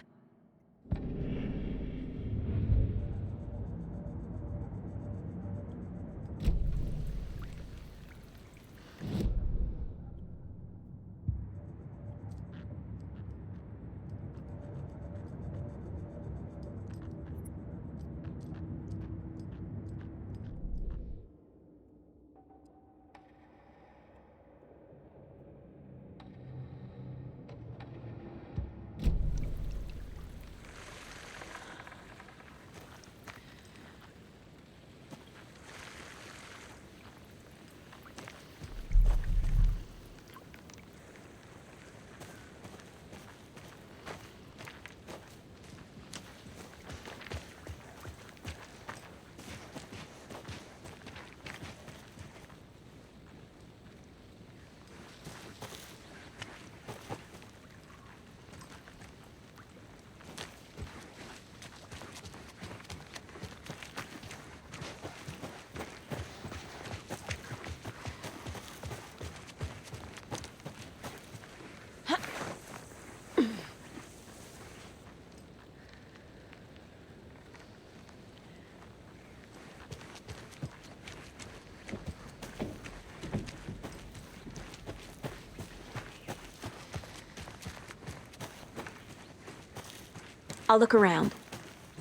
I'll look around.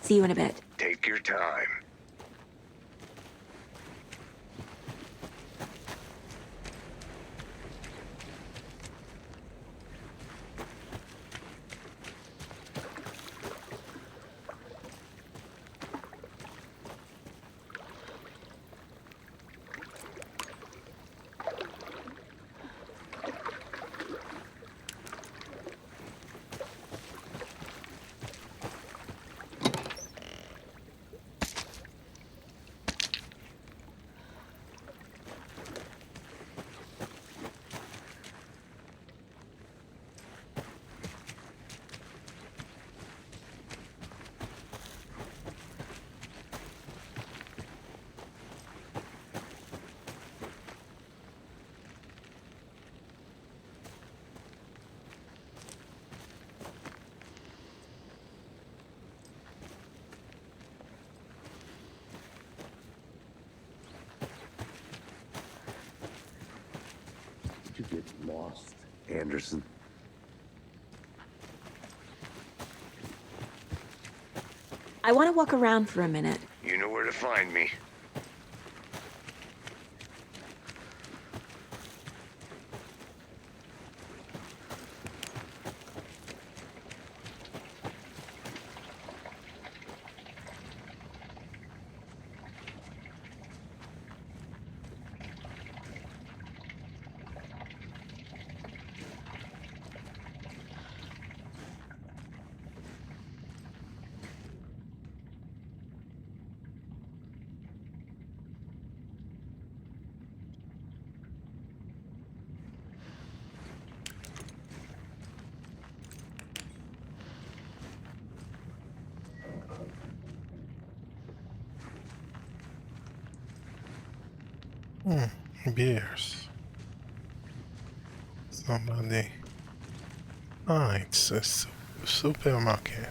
See you in a bit. Take your time. you get lost, Anderson? I want to walk around for a minute. You know where to find me. Beers. Somebody. Ah, it's a supermarket.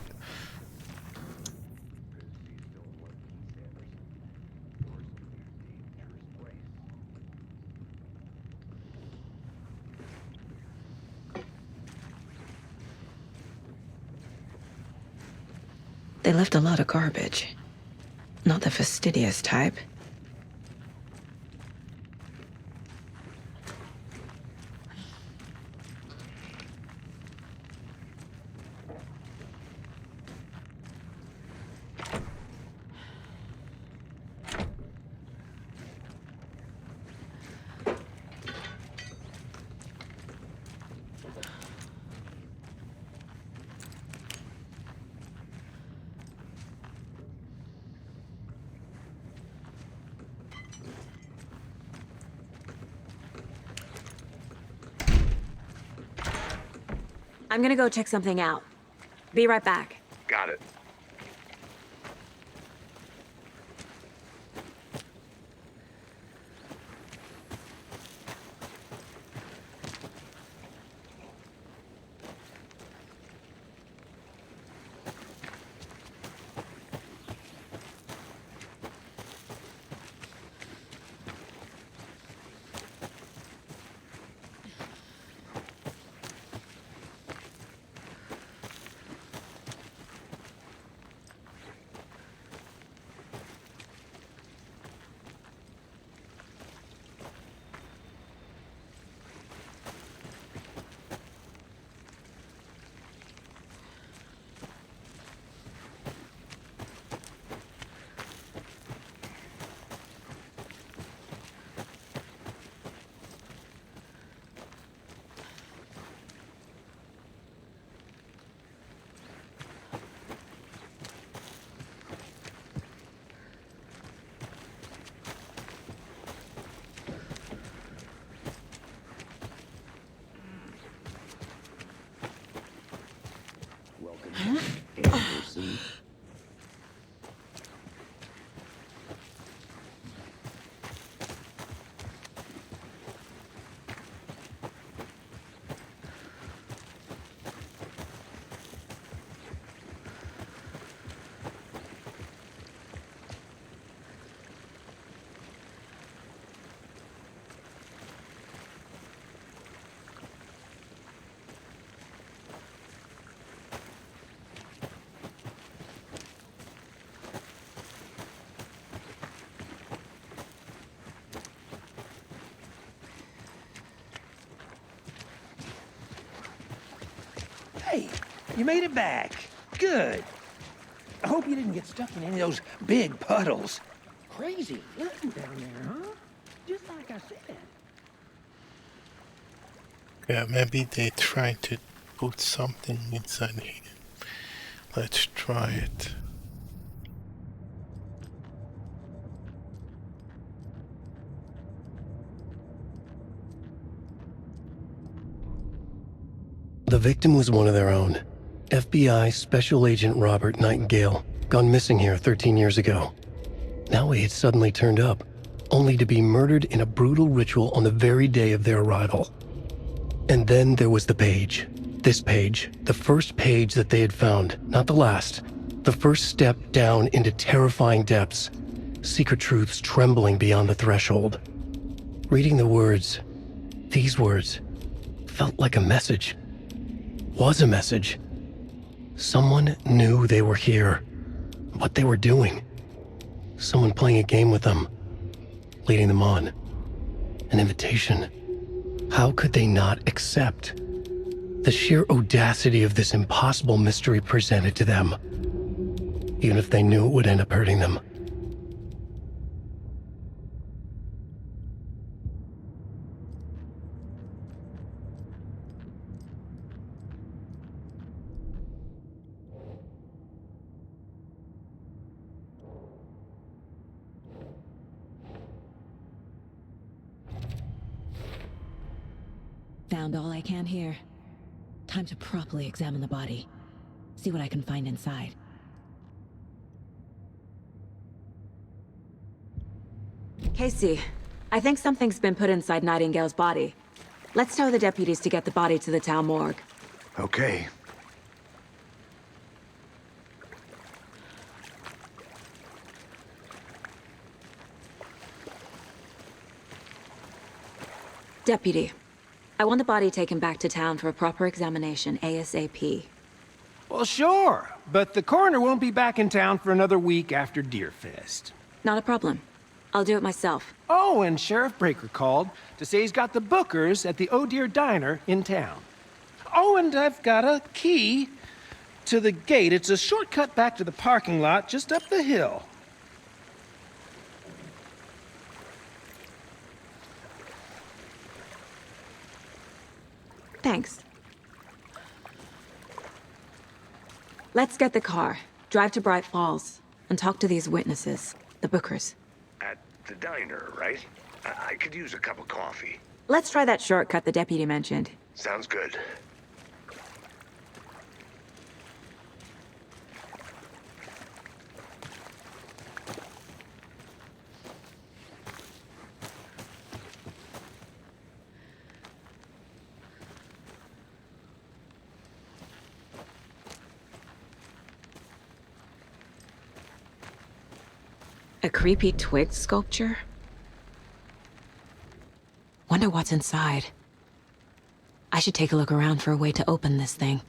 They left a lot of garbage. Not the fastidious type. I'm gonna go check something out. Be right back. Got it. Anderson. Hey, you made it back. Good. I hope you didn't get stuck in any of those big puddles. Crazy looking down there, huh? Just like I said. Yeah, maybe they tried to put something inside here. Let's try it. The victim was one of their own. FBI Special Agent Robert Nightingale, gone missing here 13 years ago. Now he had suddenly turned up, only to be murdered in a brutal ritual on the very day of their arrival. And then there was the page. This page, the first page that they had found, not the last. The first step down into terrifying depths. Secret truths trembling beyond the threshold. Reading the words, These words felt like a message. Was a message. Someone knew they were here. What they were doing. Someone playing a game with them. Leading them on. An invitation. How could they not accept? The sheer audacity of this impossible mystery presented to them. Even if they knew it would end up hurting them. Found all I can here. Time to properly examine the body. See what I can find inside. Casey, I think something's been put inside Nightingale's body. Let's tell the deputies to get the body to the town morgue. Okay. Deputy, I want the body taken back to town for a proper examination ASAP. Well, sure, but the coroner won't be back in town for another week after Deerfest. Not a problem. I'll do it myself. Oh, and Sheriff Breaker called to say he's got the Bookers at the Oh Dear Diner in town. Oh, and I've got a key to the gate. It's a shortcut back to the parking lot just up the hill. Thanks. Let's get the car, drive to Bright Falls, and talk to these witnesses, the Bookers. At the diner, right? I could use a cup of coffee. Let's try that shortcut the deputy mentioned. Sounds good. A creepy twig sculpture? Wonder what's inside. I should take a look around for a way to open this thing.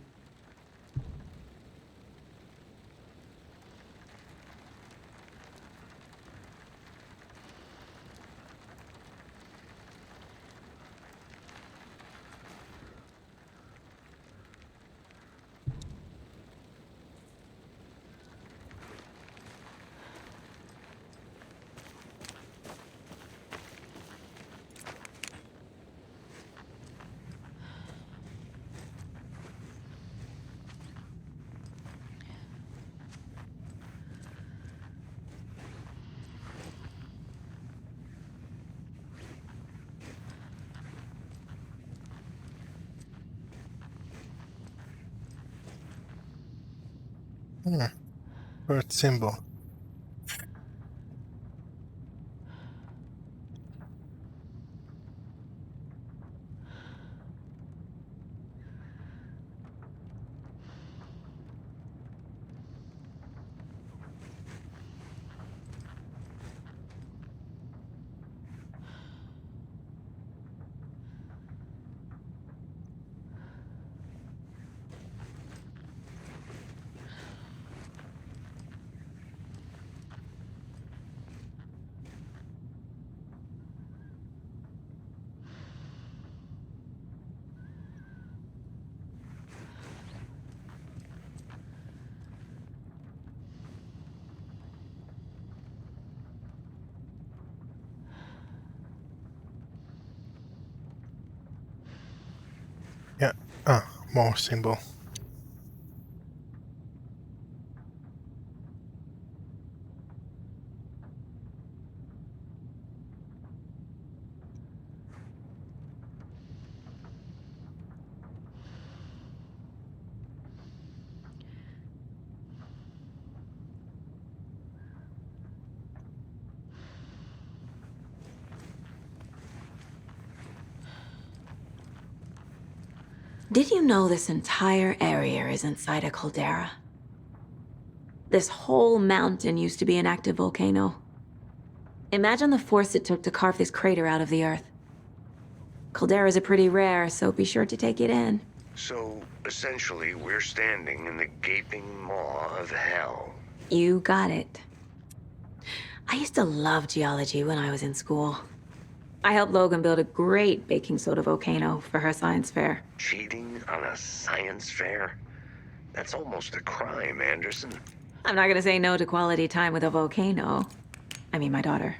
Earth symbol. Yeah, more symbol. Did you know this entire area is inside a caldera? This whole mountain used to be an active volcano. Imagine the force it took to carve this crater out of the earth. Calderas are pretty rare, so be sure to take it in. So, essentially, we're standing in the gaping maw of hell. You got it. I used to love geology when I was in school. I helped Logan build a great baking soda volcano for her science fair. Cheating on a science fair? That's almost a crime, Anderson. I'm not gonna say no to quality time with a volcano. I mean, my daughter.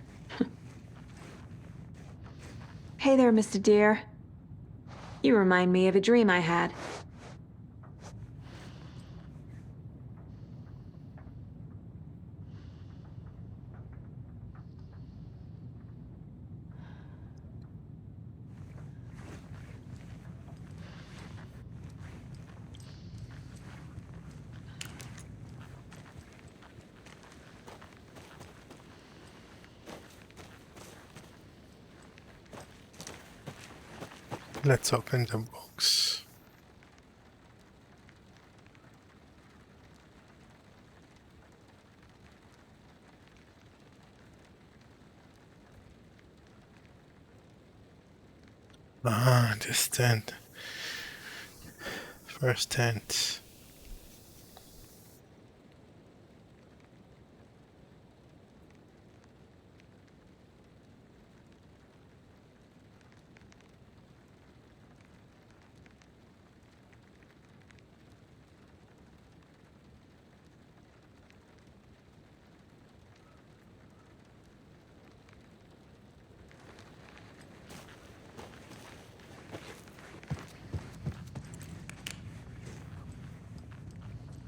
Hey there, Mr. Deer. You remind me of a dream I had. Let's open the box. Ah, this tent. First tent.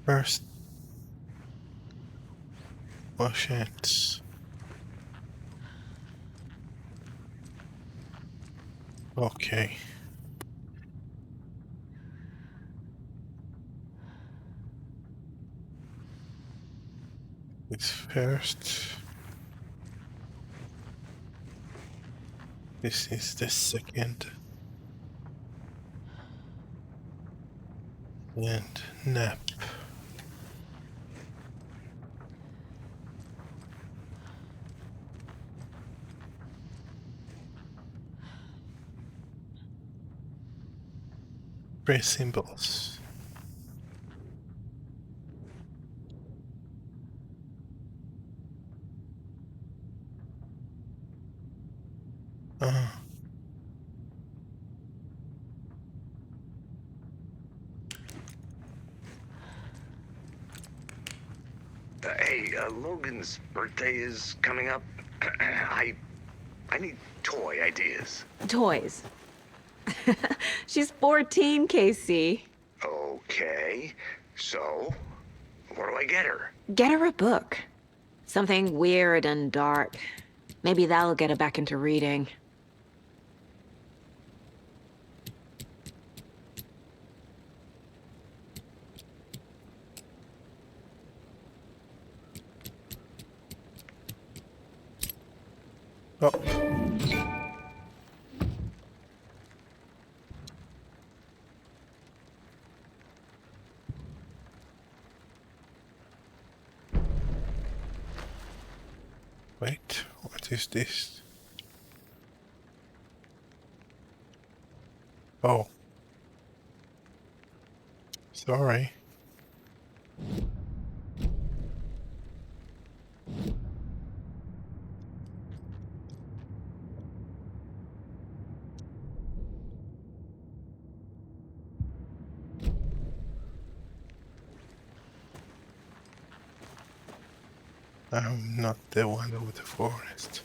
First, wash it. Okay. It's first. This is the second. And nap. Three symbols. Ah. Hey, Logan's birthday is coming up. I need toy ideas. Toys. She's 14, Casey. Okay, so what do I get her? Get her a book. Something weird and dark. Maybe that'll get her back into reading. Oh. Wait, what is this? Oh. Sorry. I'm not the one of the forest.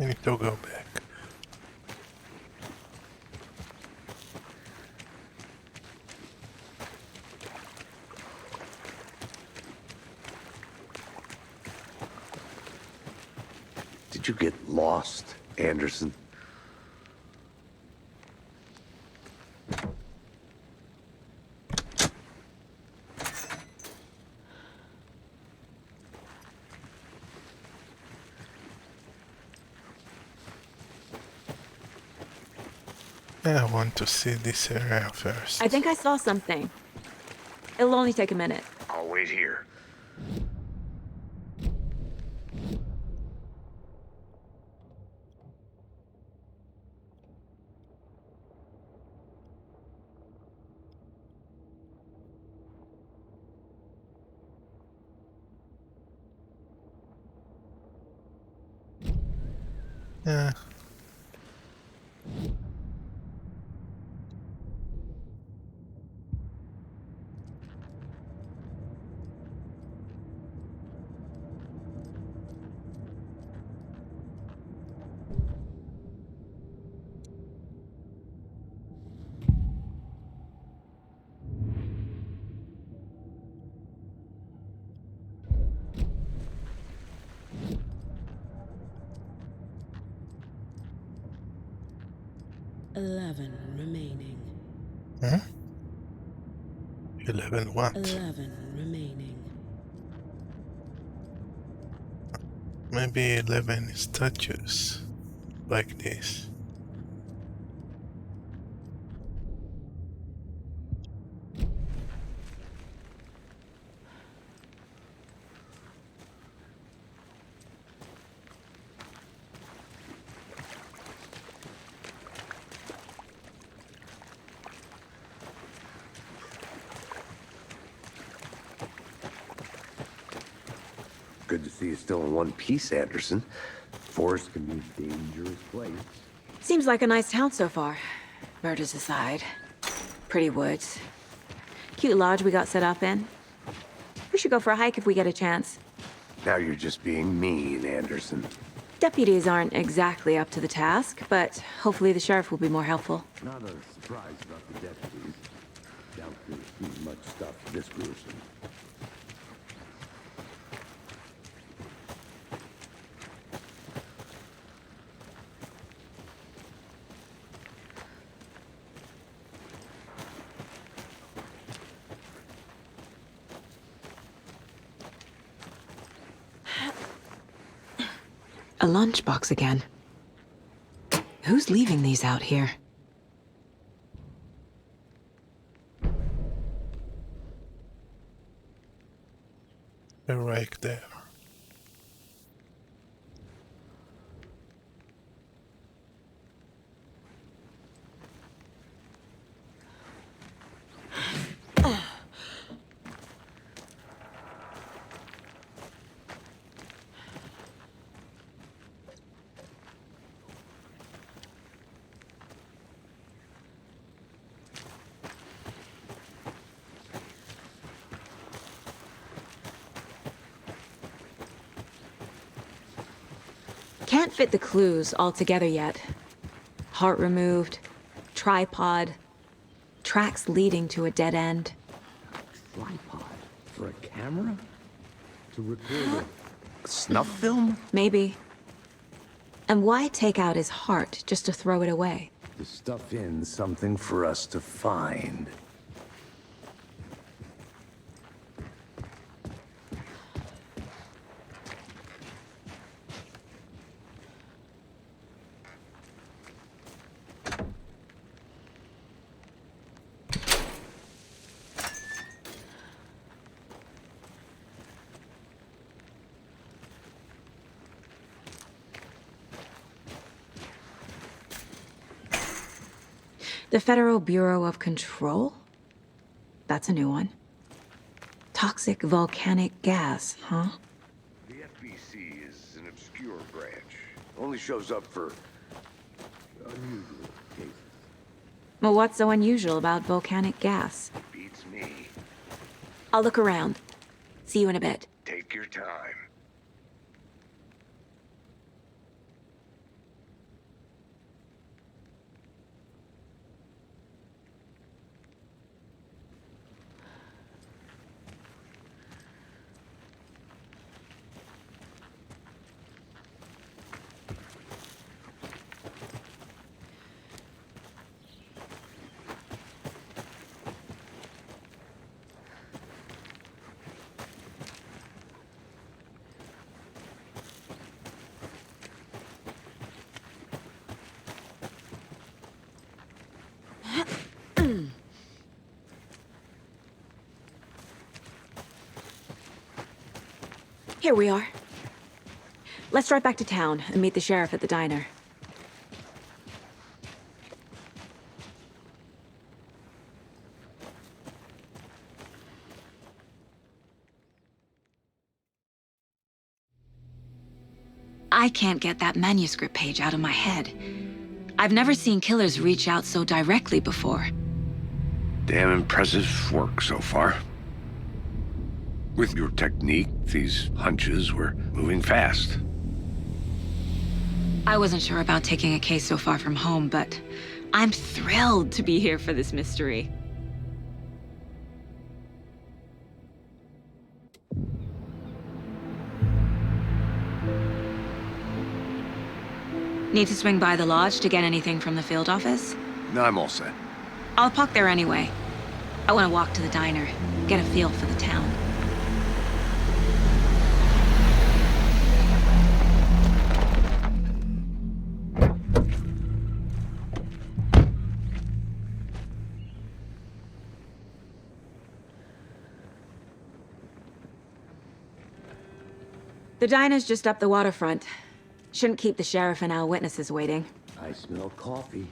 I need to go back. you get lost, Anderson? I want to see this area first. I think I saw something. It'll only take a minute. I'll wait here. Yeah. Remaining. Huh? 11 what? 11 remaining. Maybe 11 statues like this. Good to see you still in one piece, Anderson. Forest can be a dangerous place. Seems like a nice town so far. Murders aside. Pretty woods. Cute lodge we got set up in. We should go for a hike if we get a chance. Now you're just being mean, Anderson. Deputies aren't exactly up to the task, but hopefully the sheriff will be more helpful. Not a surprise about the deputies. Doubt there's too much stuff this gruesome. A lunchbox again. Who's leaving these out here? They're right there. Can't fit the clues all together yet. Heart removed, tripod, tracks leading to a dead end. Tripod? For a camera? To record a snuff film? Maybe. And why take out his heart just to throw it away? To stuff in something for us to find. The Federal Bureau of Control? That's a new one. Toxic volcanic gas, huh? The FBC is an obscure branch. Only shows up for unusual cases. Well, what's so unusual about volcanic gas? Beats me. I'll look around. See you in a bit. Take your time. Here we are. Let's drive back to town and meet the sheriff at the diner. I can't get that manuscript page out of my head. I've never seen killers reach out so directly before. Damn impressive work so far. With your technique, these hunches were moving fast. I wasn't sure about taking a case so far from home, but I'm thrilled to be here for this mystery. Need to swing by the lodge to get anything from the field office? No, I'm all set. I'll park there anyway. I want to walk to the diner, get a feel for the town. The diner's just up the waterfront. Shouldn't keep the sheriff and our witnesses waiting. I smell coffee.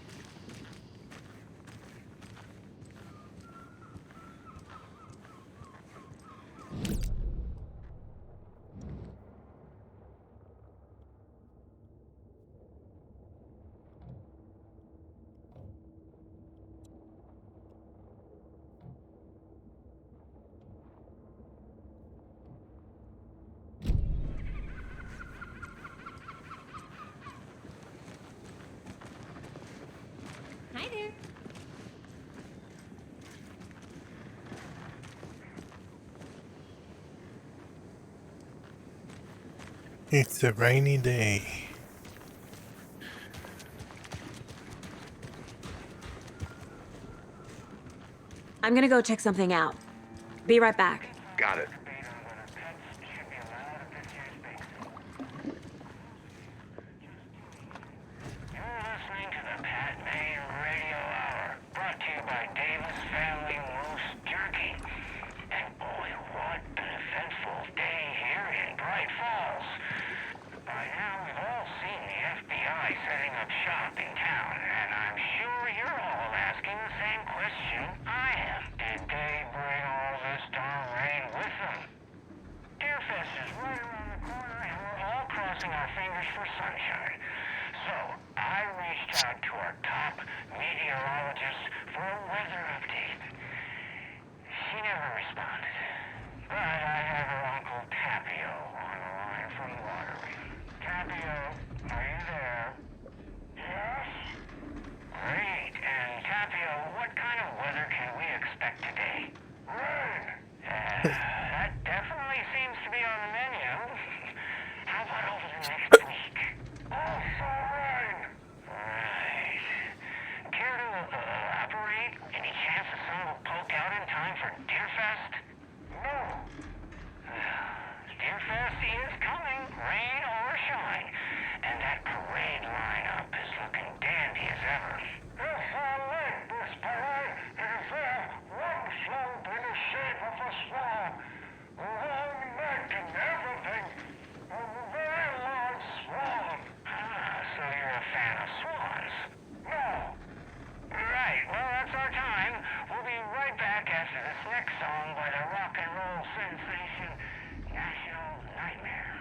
Hi there. It's a rainy day. I'm gonna go check something out. Be right back. Got it. You're listening to the Pat May Radio Hour, brought to you by Davis Family Moose Jerky. And boy, what an eventful day here in Bright Falls. By now, we've all seen the FBI setting up shop in town, and I'm sure you're all asking the same question I am. Did they bring all this darn rain with them? Deerfest is right around the corner, and we're all crossing our fingers for sunshine. So, I reached out to our top meteorologist for a weather update. She never responded. But I have her Uncle Tapio on the line from Waterloo. Tapio, are you there? Yes? Great. And Tapio, what kind of weather can we expect today? Rain. That definitely seems to be on the menu. How about over the next week? Also rain. Right. Care to elaborate? Any chance the sun will poke out in time for Deerfest? No. Deerfest is coming, rain or shine. And that parade lineup is looking dandy as ever. It's our late, this parade. It is one slope in the shape of a swan. Long neck and everything. A very large swan. Ah, so you're a fan of swans? No. Right, well, that's our time. We'll be right back after this next song by the rock and roll sensation, National Nightmare.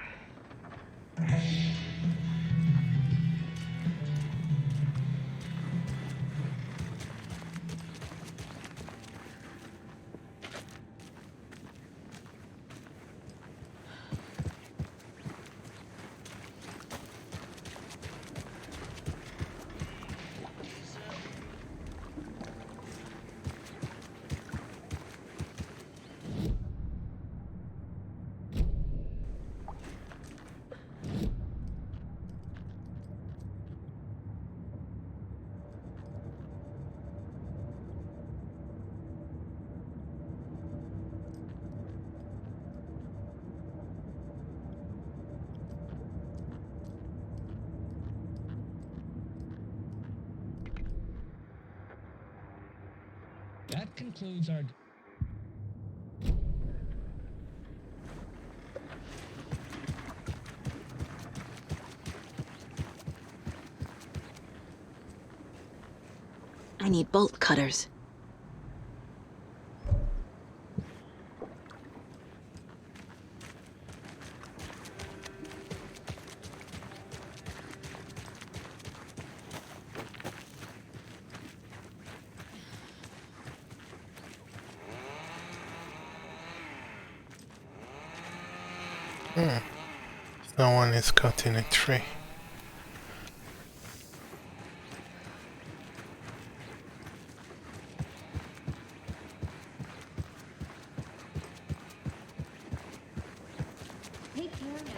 That concludes our... bolt cutters. Someone is cutting a tree. Take care now.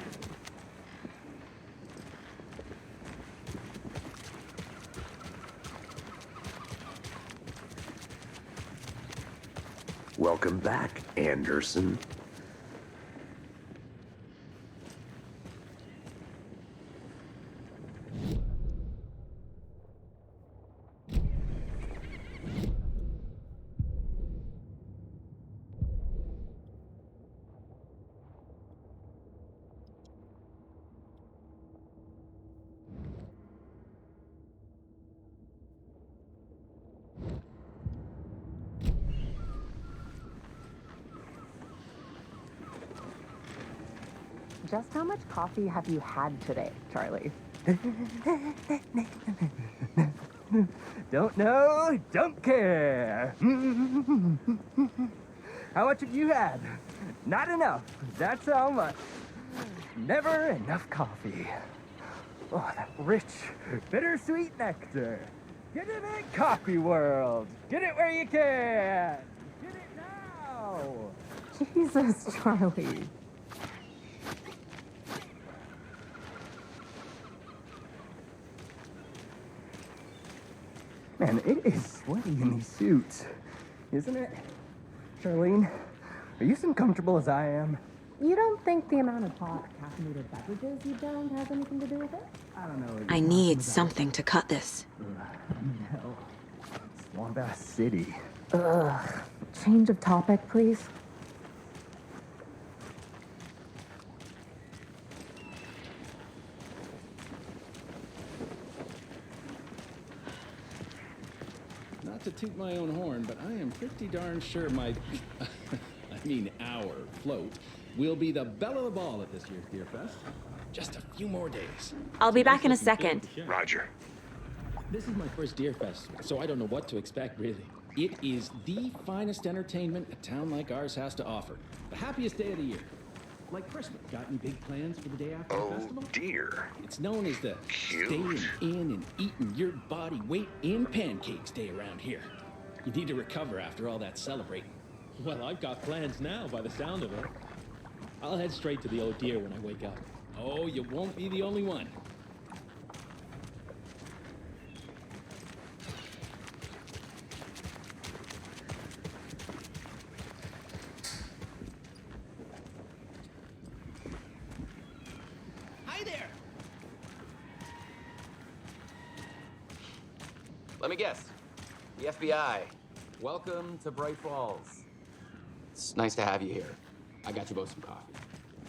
Welcome back, Anderson. Just how much coffee have you had today, Charlie? Don't know, don't care. How much have you had? Not enough. That's how much. Never enough coffee. Oh, that rich, bittersweet nectar. Get it in Coffee World. Get it where you can. Get it now. Jesus, Charlie. Man, it is sweaty in these suits, isn't it? Charlene, are you as uncomfortable as I am? You don't think the amount of hot caffeinated beverages you downed has anything to do with it? I don't know. I need something to cut this. No. Swamp Ass City. Ugh. Change of topic, please. Not to toot my own horn, but I am pretty darn sure my, our float will be the belle of the ball at this year's Beer Fest. Just a few more days. I'll be back in a second. Roger. This is my first Deer Fest, so I don't know what to expect, really. It is the finest entertainment a town like ours has to offer. The happiest day of the year. Like Christmas. Got any big plans for the day after the festival? Oh, dear. It's known as the staying in and eating your body weight in pancakes day around here. You need to recover after all that celebrating. Well, I've got plans now, by the sound of it. I'll head straight to the Oh Dear when I wake up. Oh, you won't be the only one. Hi there! Let me guess. The FBI. Welcome to Bright Falls. It's nice to have you here. I got you both some coffee.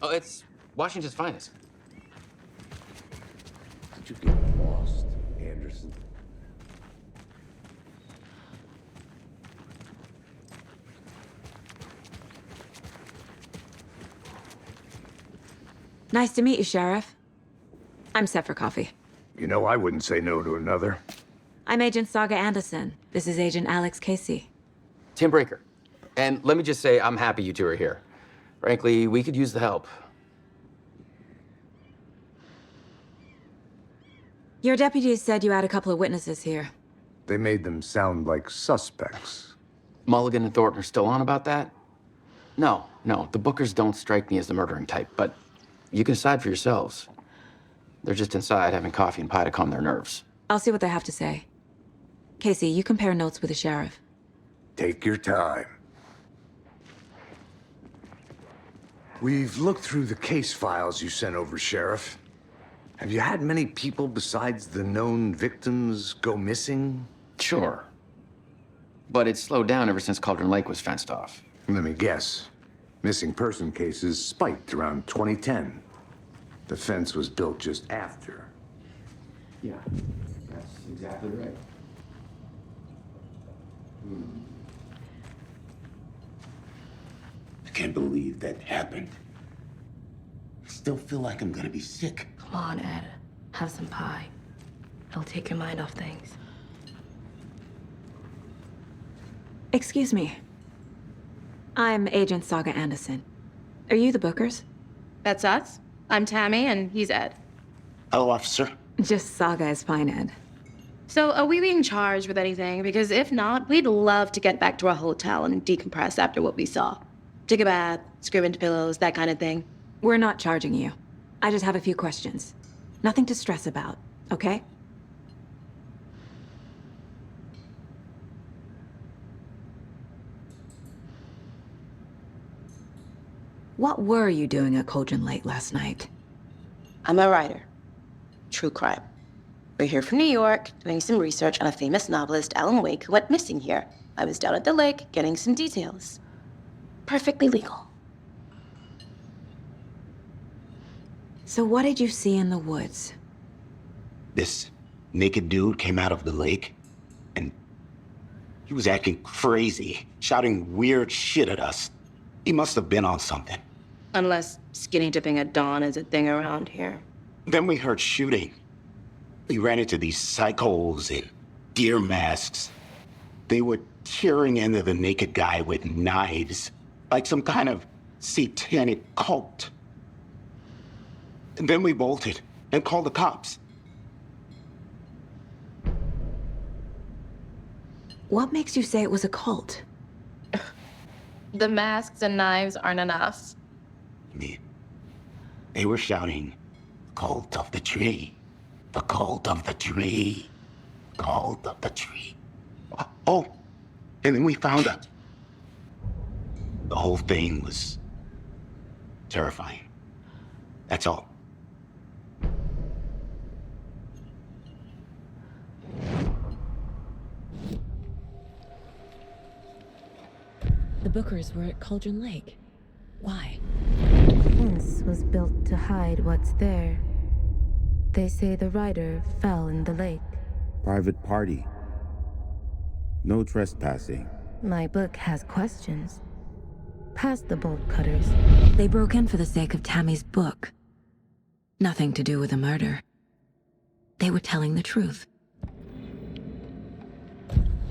Oh, it's Washington's finest. Did you get lost, Anderson? Nice to meet you, Sheriff. I'm set for coffee. You know, I wouldn't say no to another. I'm Agent Saga Anderson. This is Agent Alex Casey. Tim Breaker. And let me just say, I'm happy you two are here. Frankly, we could use the help. Your deputies said you had a couple of witnesses here. They made them sound like suspects. Mulligan and Thornton are still on about that? No, the Bookers don't strike me as the murdering type, but you can decide for yourselves. They're just inside having coffee and pie to calm their nerves. I'll see what they have to say. Casey, you compare notes with the sheriff. Take your time. We've looked through the case files you sent over, Sheriff. Have you had many people besides the known victims go missing? Sure. But it's slowed down ever since Cauldron Lake was fenced off. Let me guess. Missing person cases spiked around 2010. The fence was built just after. Yeah, that's exactly right. I can't believe that happened. I still feel like I'm gonna be sick. Come on, Ed. Have some pie. It'll take your mind off things. Excuse me. I'm Agent Saga Anderson. Are you the Bookers? That's us. I'm Tammy, and he's Ed. Hello, officer. Just Saga is fine, Ed. So, are we being charged with anything? Because if not, we'd love to get back to our hotel and decompress after what we saw. Take a bath, scream into pillows, that kind of thing. We're not charging you. I just have a few questions. Nothing to stress about, okay? What were you doing at Cauldron Lake last night? I'm a writer. True crime. We're here from New York, doing some research on a famous novelist, Alan Wake, who went missing here. I was down at the lake, getting some details. Perfectly legal. So what did you see in the woods? This naked dude came out of the lake, and he was acting crazy, shouting weird shit at us. He must have been on something. Unless skinny dipping at dawn is a thing around here. Then we heard shooting. We ran into these psychos in deer masks. They were tearing into the naked guy with knives, like some kind of satanic cult. And then we bolted and called the cops. What makes you say it was a cult? The masks and knives aren't enough. They were shouting, "Cult of the tree, the cult of the tree, cult of the tree." Oh, and then we found out. The whole thing was terrifying. That's all. The Bookers were at Cauldron Lake. Why? The fence was built to hide what's there. They say the rider fell in the lake. Private party. No trespassing. My book has questions. Past the bolt cutters. They broke in for the sake of Tammy's book. Nothing to do with a murder. They were telling the truth.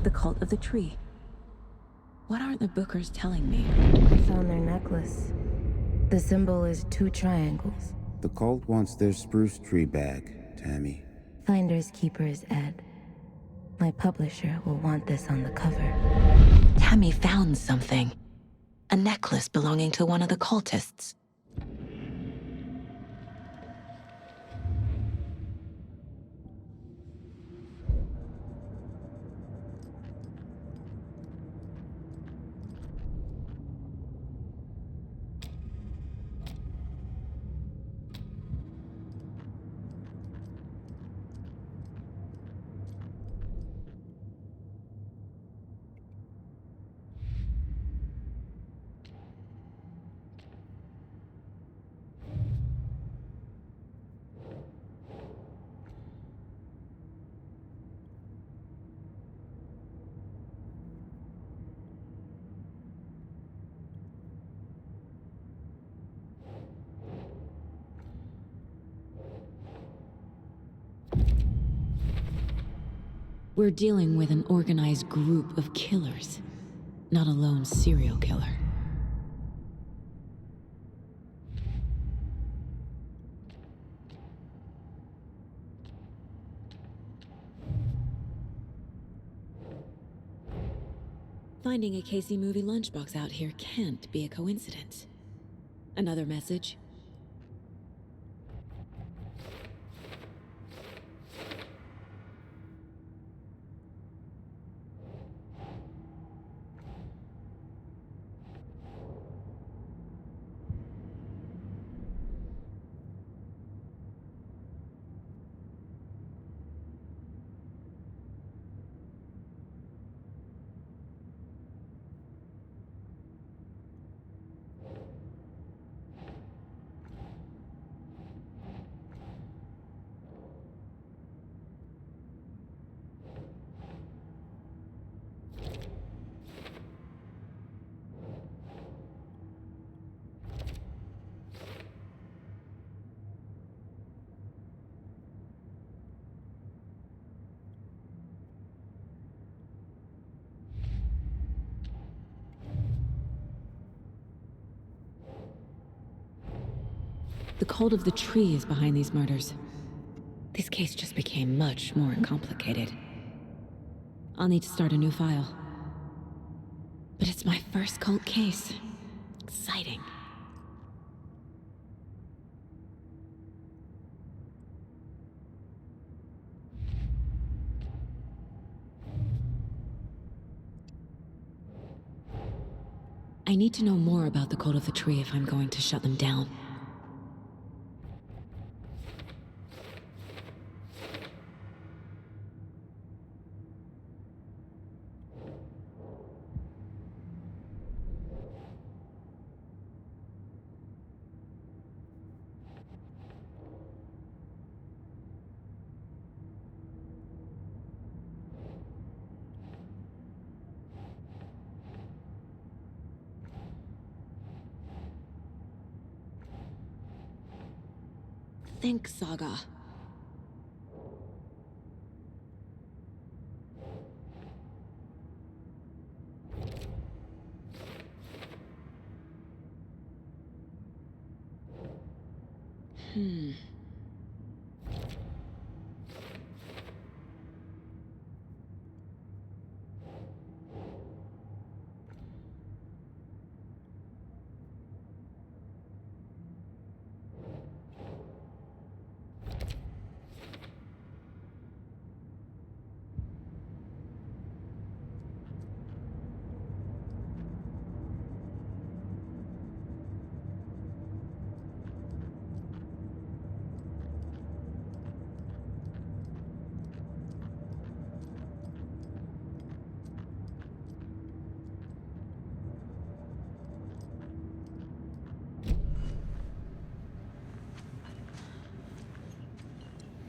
The cult of the tree. What aren't the Bookers telling me? I found their necklace. The symbol is 2 triangles. The cult wants their spruce tree back, Tammy. Finders keepers, Ed. My publisher will want this on the cover. Tammy found something. A necklace belonging to one of the cultists. We're dealing with an organized group of killers, not a lone serial killer. Finding a Casey movie lunchbox out here can't be a coincidence. Another message? The cult of the tree is behind these murders. This case just became much more complicated. I'll need to start a new file. But it's my first cult case. Exciting. I need to know more about the cult of the tree if I'm going to shut them down. Think, Saga.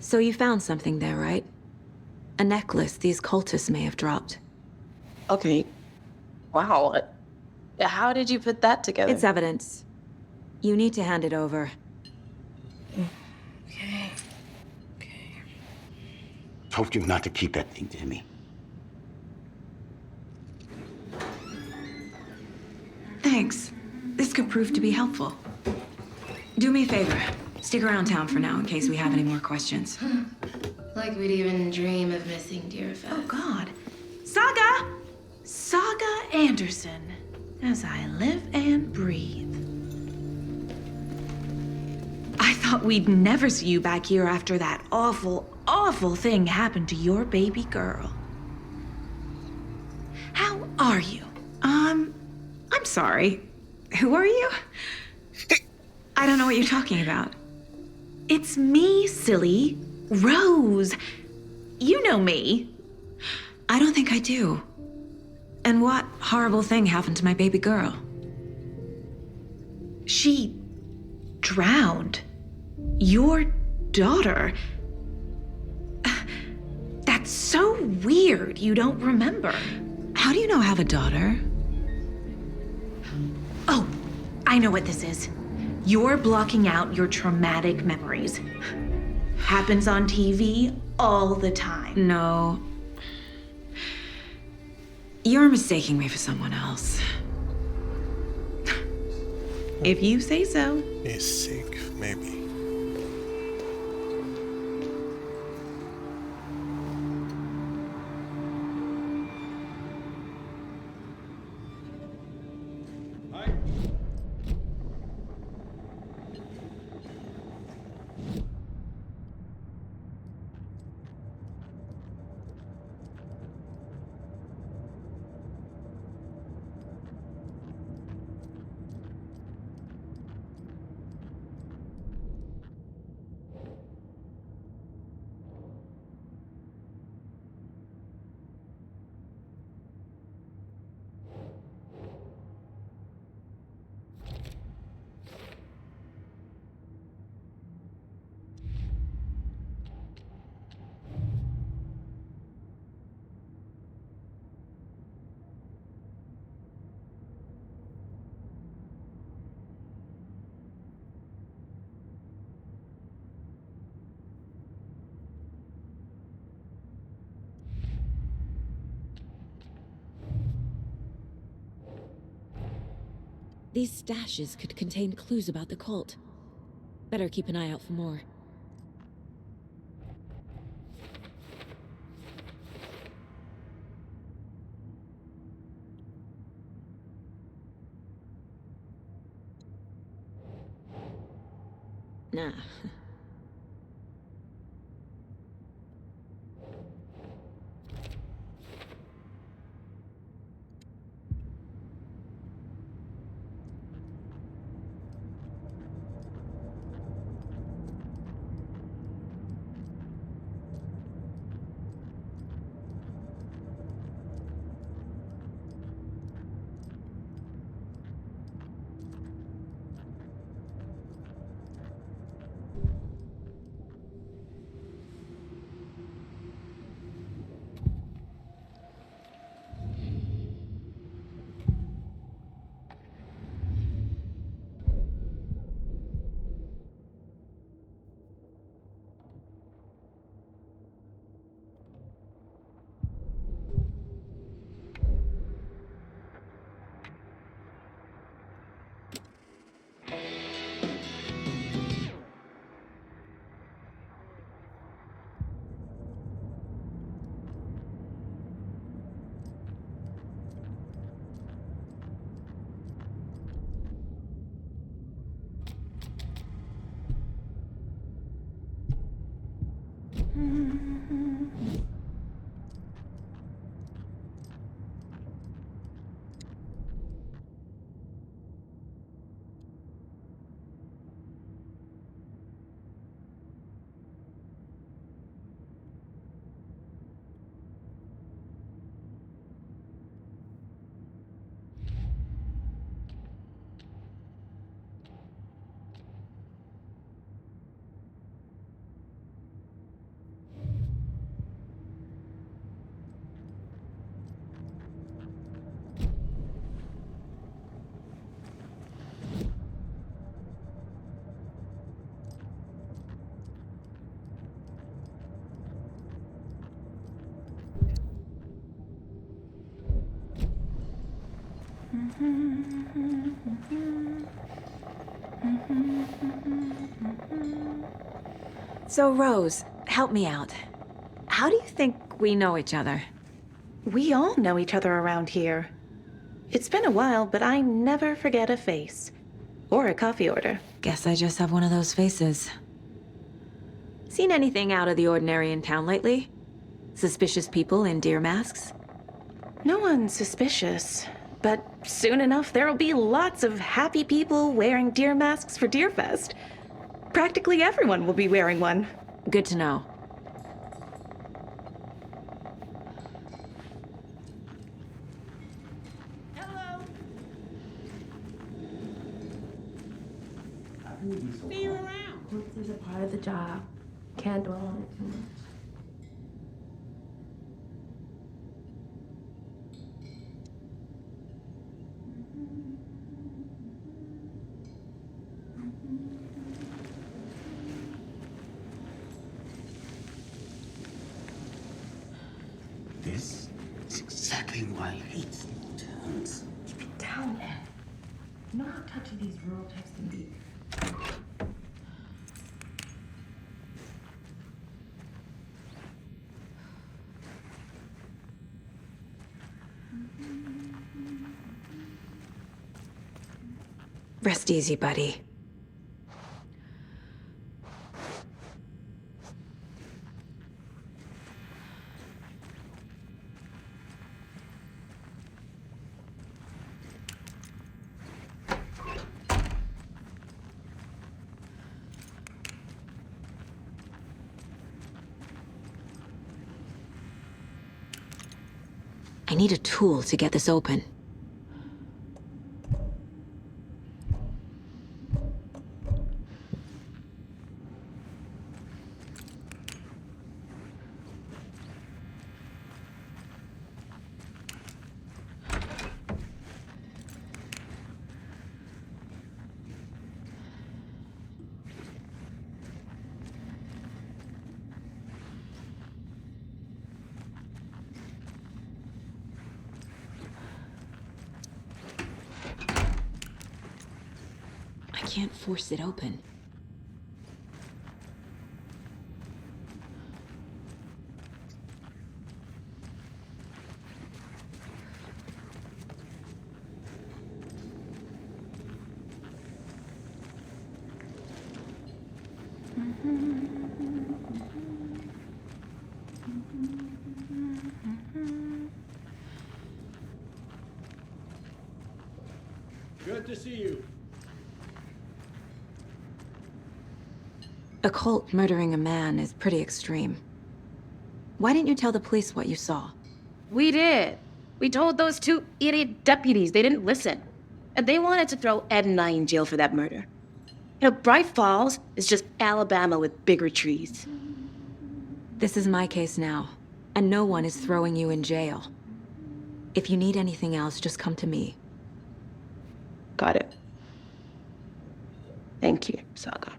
So you found something there, right? A necklace these cultists may have dropped. Okay. Wow. How did you put that together? It's evidence. You need to hand it over. Okay. Told you not to keep that thing, Timmy. Thanks. This could prove to be helpful. Do me a favor. Stick around town for now in case we have any more questions. Like we'd even dream of missing Deerfest. Oh, God. Saga! Saga Anderson. As I live and breathe. I thought we'd never see you back here after that awful, awful thing happened to your baby girl. How are you? I'm sorry. Who are you? I don't know what you're talking about. It's me, silly. Rose. You know me. I don't think I do. And what horrible thing happened to my baby girl? She drowned. Your daughter. That's so weird you don't remember. How do you know I have a daughter? Oh, I know what this is. You're blocking out your traumatic memories. Happens on TV all the time. No. You're mistaking me for someone else. If you say so. He's sick, maybe. These stashes could contain clues about the cult. Better keep an eye out for more. Nah. So, Rose, help me out. How do you think we know each other? We all know each other around here. It's been a while, but I never forget a face. Or a coffee order. Guess I just have one of those faces. Seen anything out of the ordinary in town lately? Suspicious people in deer masks? No one's suspicious. But soon enough, there'll be lots of happy people wearing deer masks for Deerfest. Practically everyone will be wearing one. Good to know. Hello. See you around. This is a part of the job. Can't dwell on it too much. This is exactly why I hate small towns. Keep it down, Ed. You know how touchy these rural types can be. Rest easy, buddy. I need a tool to get this open. I can't force it open. Good to see you. A cult murdering a man is pretty extreme. Why didn't you tell the police what you saw? We did. We told those two idiot deputies. They didn't listen. And they wanted to throw Ed and I in jail for that murder. You know, Bright Falls is just Alabama with bigger trees. This is my case now, and no one is throwing you in jail. If you need anything else, just come to me. Got it. Thank you, Saga.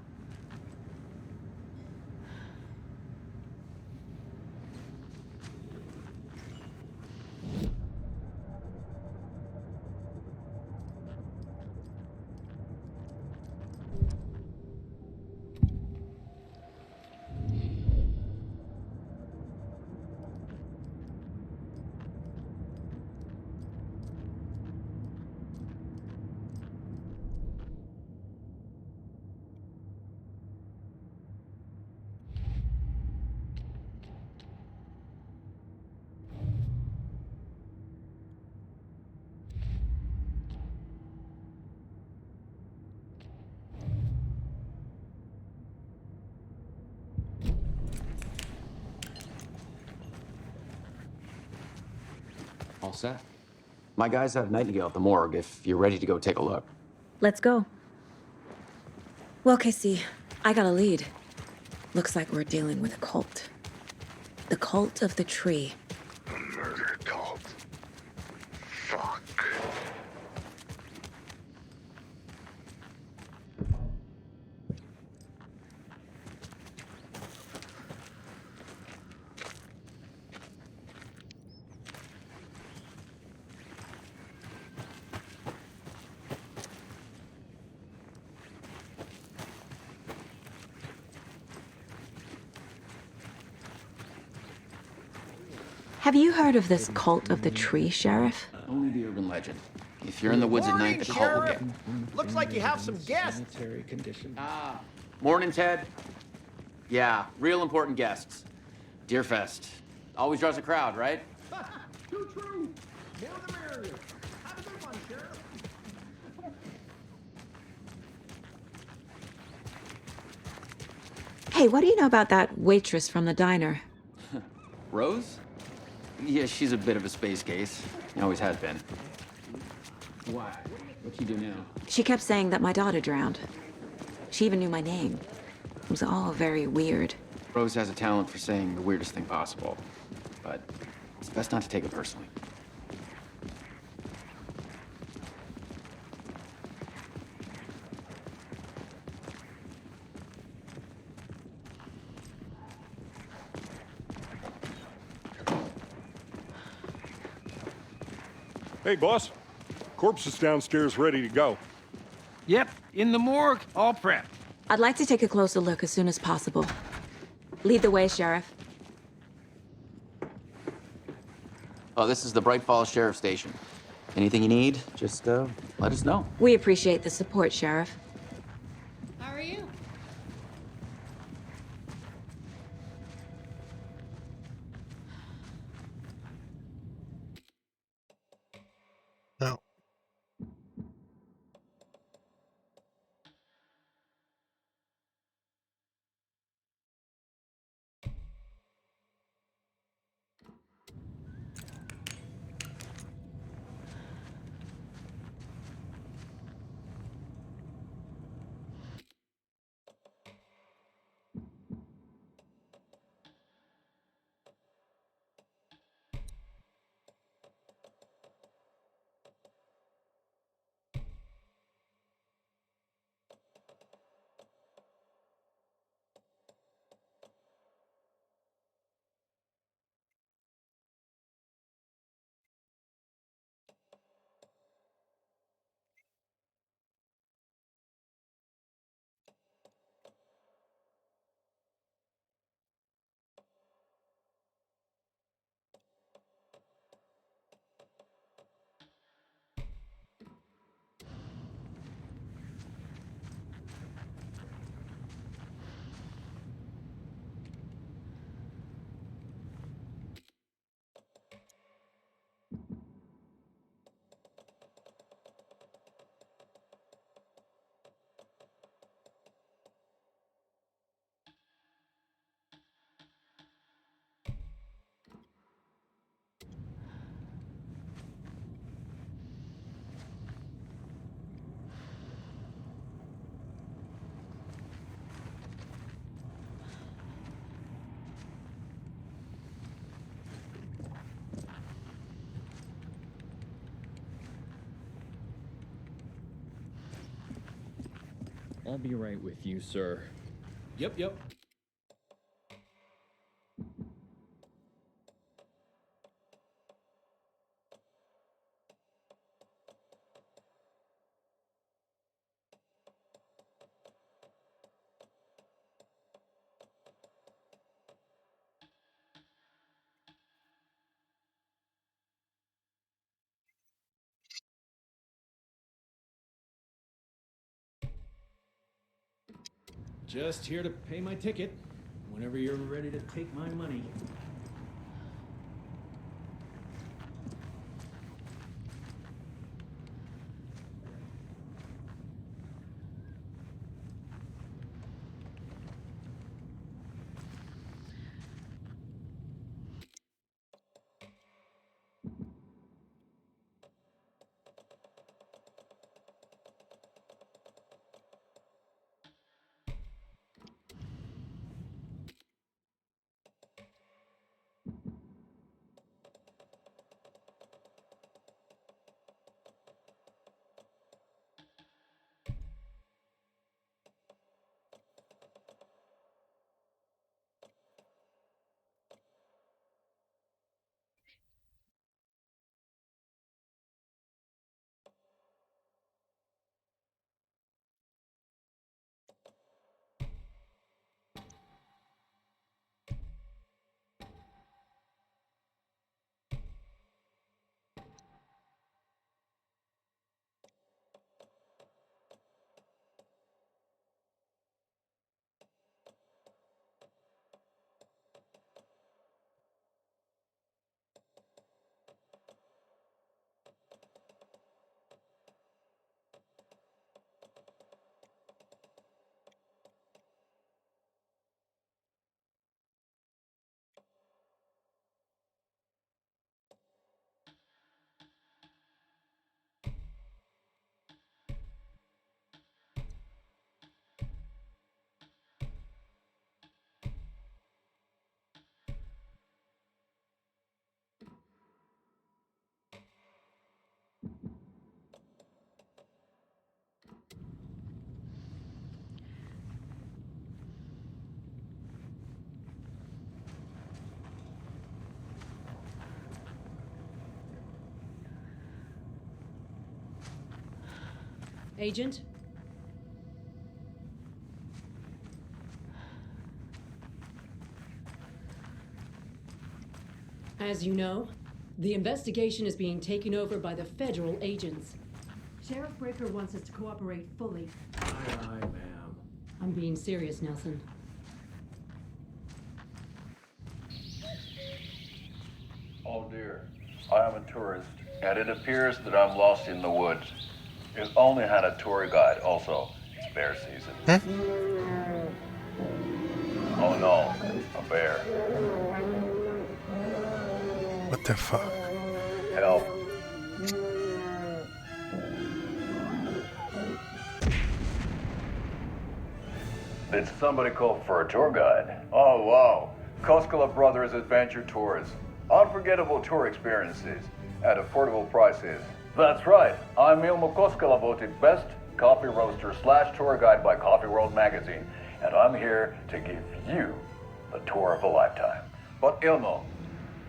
All set. My guys have Nightingale at the morgue if you're ready to go take a look. Let's go. Well, Casey, I got a lead. Looks like we're dealing with a cult. The cult of the tree. A murder cult. Fuck. Have you heard of this cult of the tree, Sheriff? Only the urban legend. If you're in the woods at night, the cult will get. Looks like you have some guests. Sanitary condition. Morning, Ted. Yeah, real important guests. Deerfest. Always draws a crowd, right? Too true. More the merrier. Have a good one, Sheriff. Hey, what do you know about that waitress from the diner? Rose? Yeah, she's a bit of a space case. Always has been. Why? What'd she do now? She kept saying that my daughter drowned. She even knew my name. It was all very weird. Rose has a talent for saying the weirdest thing possible. But it's best not to take it personally. Hey, boss. Corpse is downstairs ready to go. Yep, in the morgue, all prepped. I'd like to take a closer look as soon as possible. Lead the way, Sheriff. Oh, this is the Bright Falls Sheriff Station. Anything you need, just let us know. We appreciate the support, Sheriff. How are you? No. I'll be right with you, sir. Yep. Just here to pay my ticket. Whenever you're ready to take my money. Agent? As you know, the investigation is being taken over by the federal agents. Sheriff Breaker wants us to cooperate fully. Aye, ma'am. I'm being serious, Nelson. Oh dear, I am a tourist, and it appears that I'm lost in the woods. You've only had a tour guide, also. It's bear season. Oh no, a bear. What the fuck? Help. Did somebody call for a tour guide? Oh wow, Koskela Brothers Adventure Tours. Unforgettable tour experiences at affordable prices. That's right, I'm Ilmo Koskela, voted best coffee roaster / tour guide by Coffee World magazine, and I'm here to give you the tour of a lifetime. But Ilmo,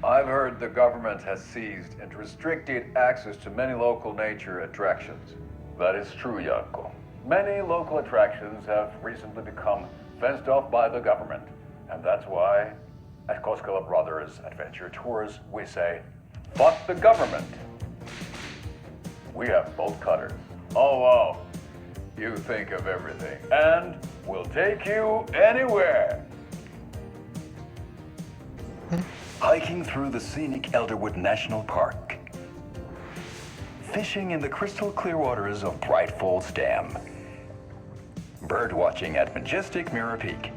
I've heard the government has seized and restricted access to many local nature attractions. That is true, Janko. Many local attractions have recently become fenced off by the government, and that's why at Koskela Brothers Adventure Tours we say, fuck the government. We have bolt cutters. Oh wow, you think of everything, and we'll take you anywhere. Hiking through the scenic Elderwood National Park. Fishing in the crystal clear waters of Bright Falls Dam. Bird watching at majestic Mirror Peak.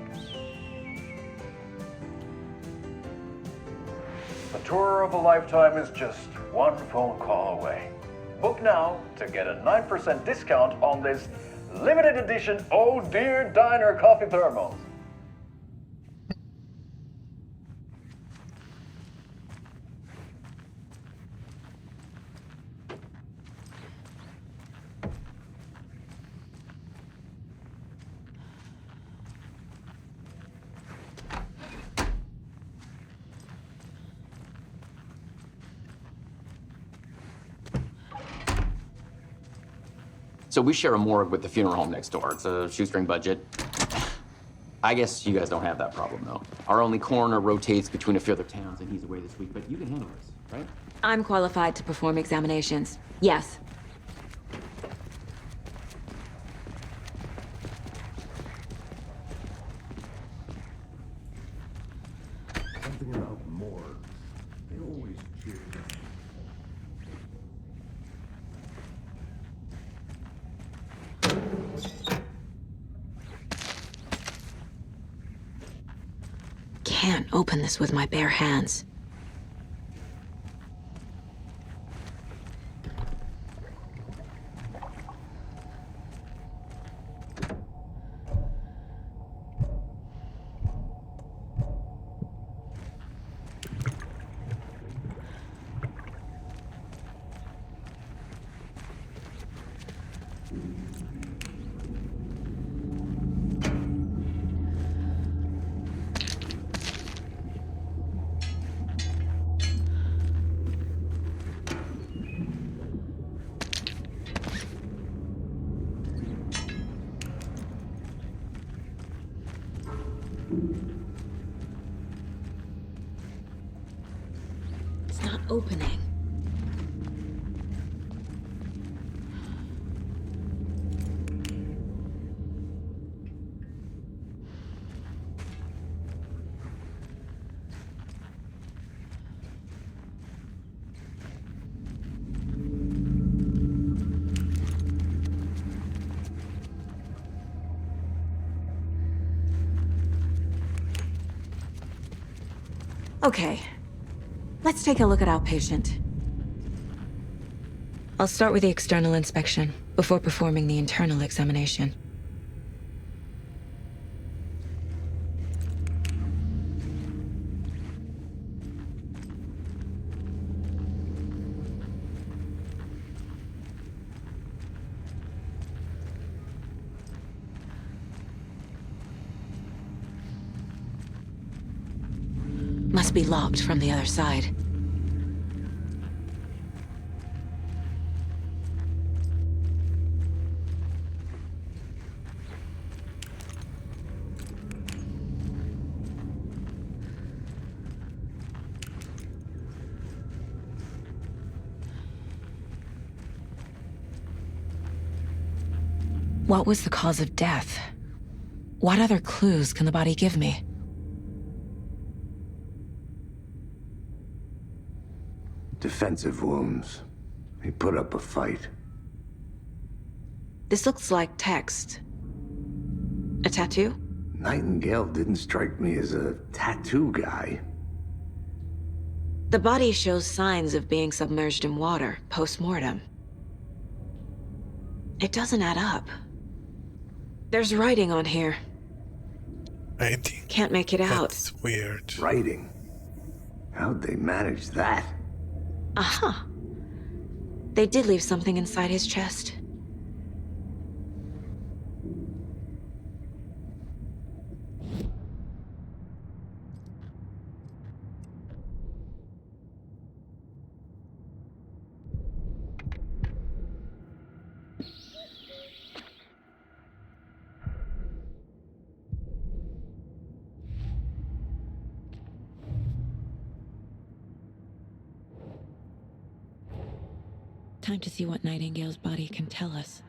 The tour of a lifetime is just one phone call away. Book now to get a 9% discount on this limited edition Oh Dear Diner coffee thermos. So we share a morgue with the funeral home next door. It's a shoestring budget. I guess you guys don't have that problem, though. Our only coroner rotates between a few other towns, and he's away this week, but you can handle this, right? I'm qualified to perform examinations. Yes. Something about morgues. They always cheer. Can't open this with my bare hands. It's not opening. Okay, let's take a look at outpatient. I'll start with the external inspection before performing the internal examination. Must be locked from the other side. What was the cause of death? What other clues can the body give me? Defensive wounds. He put up a fight. This looks like text. A tattoo? Nightingale didn't strike me as a tattoo guy. The body shows signs of being submerged in water post-mortem. It doesn't add up. There's writing on here. Writing? Can't make it out. That's weird. Writing? How'd they manage that? Aha. They did leave something inside his chest. Time to see what Nightingale's body can tell us.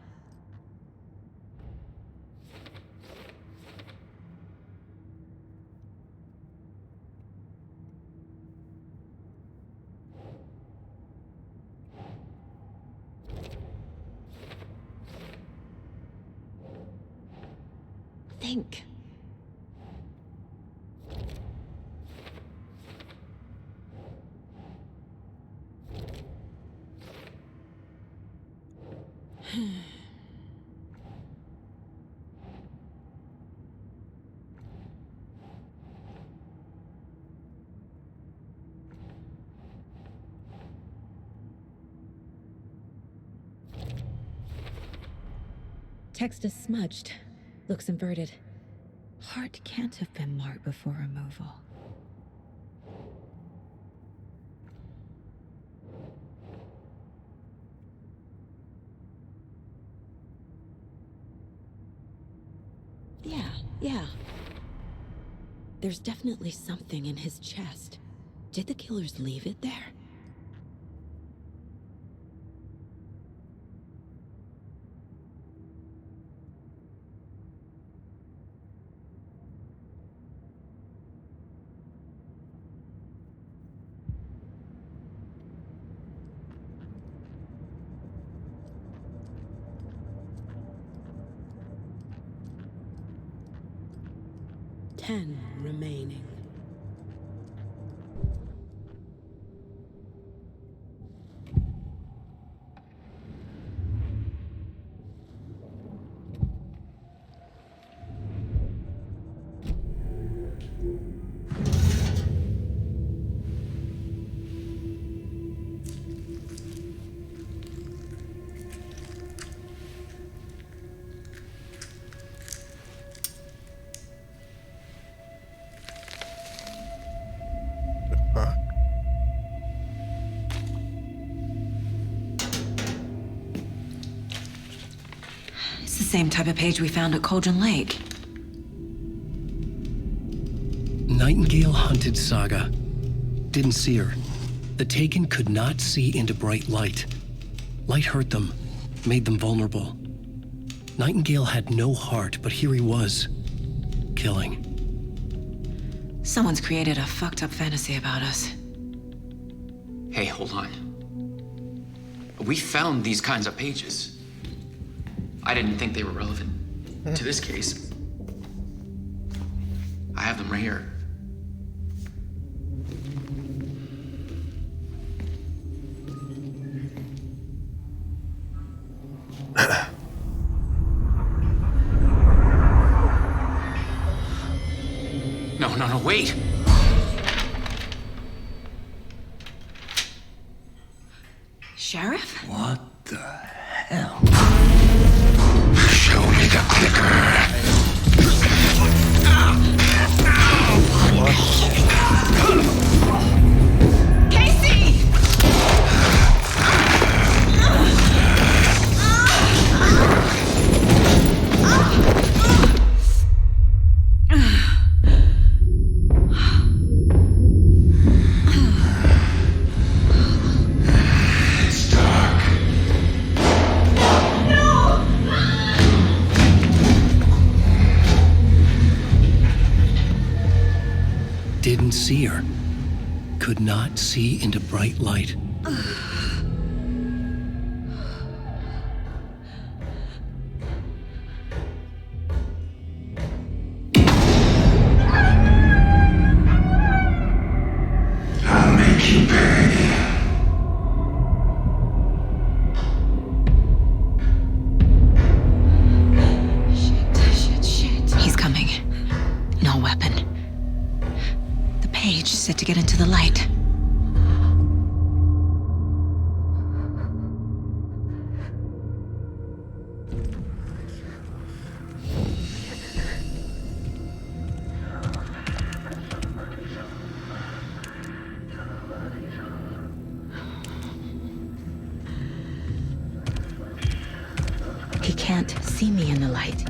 Think. Text is smudged. Looks inverted. Heart can't have been marked before removal. Yeah. There's definitely something in his chest. Did the killers leave it there? Ten remaining. Huh? It's the same type of page we found at Cauldron Lake. Nightingale hunted Saga. Didn't see her. The Taken could not see into bright light. Light hurt them, made them vulnerable. Nightingale had no heart, but here he was, killing. Someone's created a fucked up fantasy about us. Hey, hold on. We found these kinds of pages. I didn't think they were relevant to this case. I have them right here. No, wait! Sheriff? What the hell? Show me the clicker. Casey! It's dark. Didn't see her. Could not see into bright light. I'll make you pay. Shit. He's coming. No weapon. The page said to get into the light. He can't see me in the light.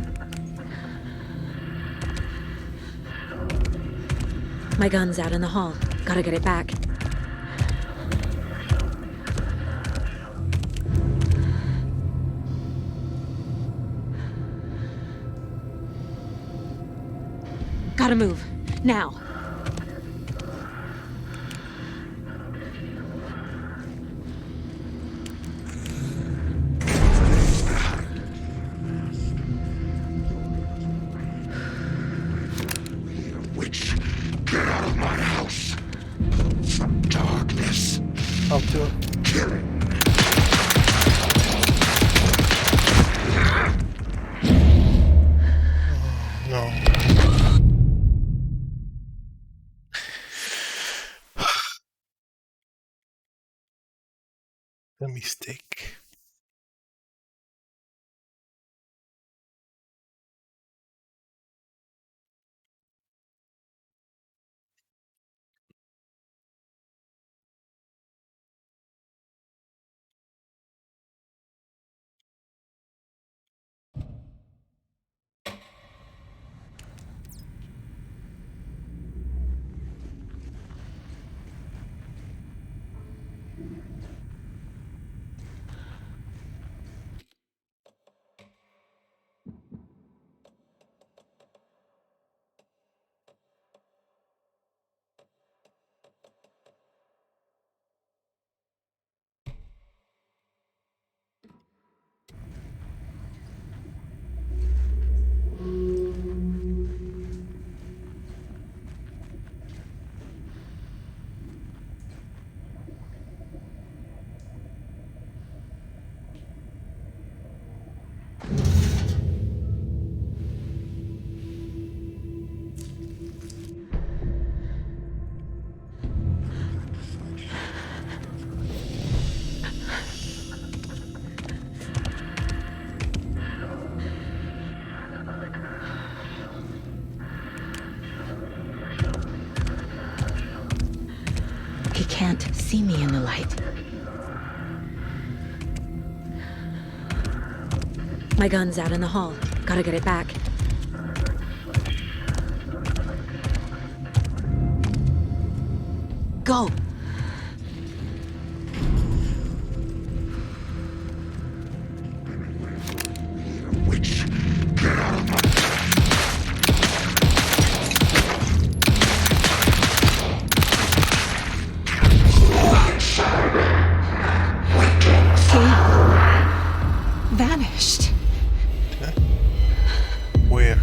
My gun's out in the hall. Gotta get it back. Gotta move. Now. Witch, get out of my house. Some darkness. I'll do it. Kill it. No. The mistake. see me in the light. My gun's out in the hall. Gotta get it back. Go! Witch, get out of my... He vanished. Weird.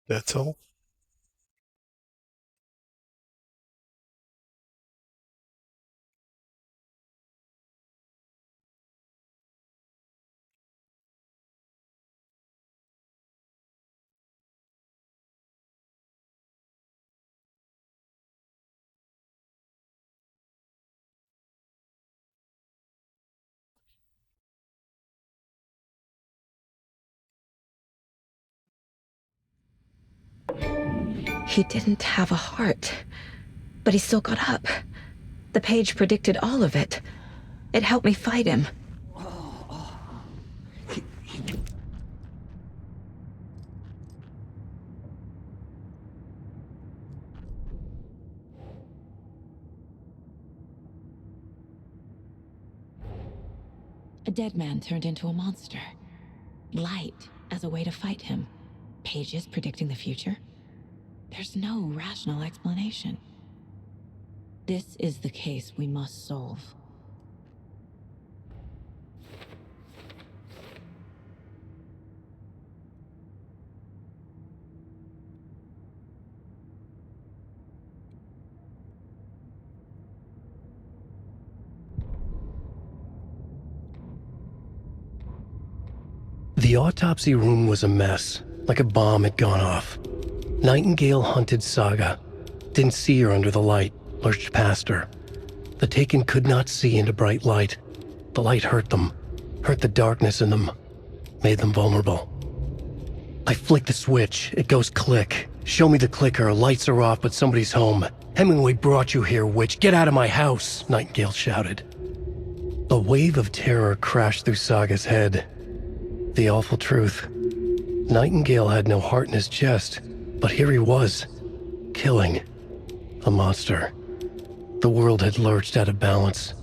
That's all. He didn't have a heart, but he still got up. The page predicted all of it. It helped me fight him. A dead man turned into a monster. Light as a way to fight him. Pages predicting the future. There's no rational explanation. This is the case we must solve. The autopsy room was a mess, like a bomb had gone off. Nightingale hunted Saga. Didn't see her under the light, lurched past her. The Taken could not see into bright light. The light hurt them, hurt the darkness in them, made them vulnerable. I flick the switch, it goes click. Show me the clicker, lights are off but somebody's home. Hemingway brought you here, witch, get out of my house, Nightingale shouted. A wave of terror crashed through Saga's head. The awful truth. Nightingale had no heart in his chest, but here he was, killing a monster. The world had lurched out of balance.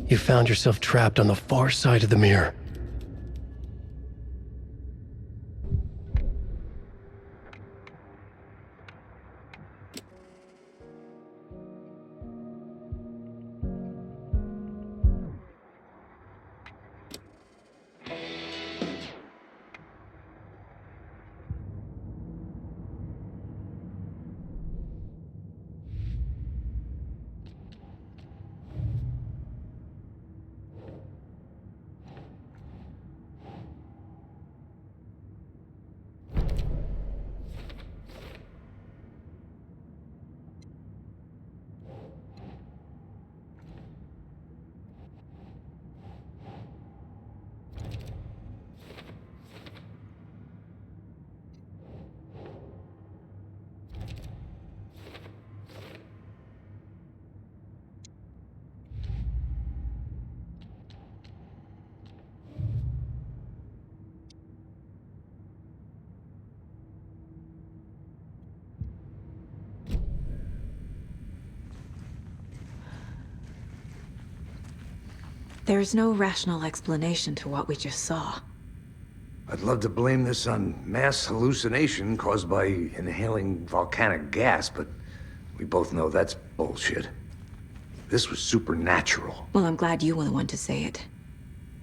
You found yourself trapped on the far side of the mirror. There's no rational explanation to what we just saw. I'd love to blame this on mass hallucination caused by inhaling volcanic gas, but we both know that's bullshit. This was supernatural. Well, I'm glad you were the one to say it.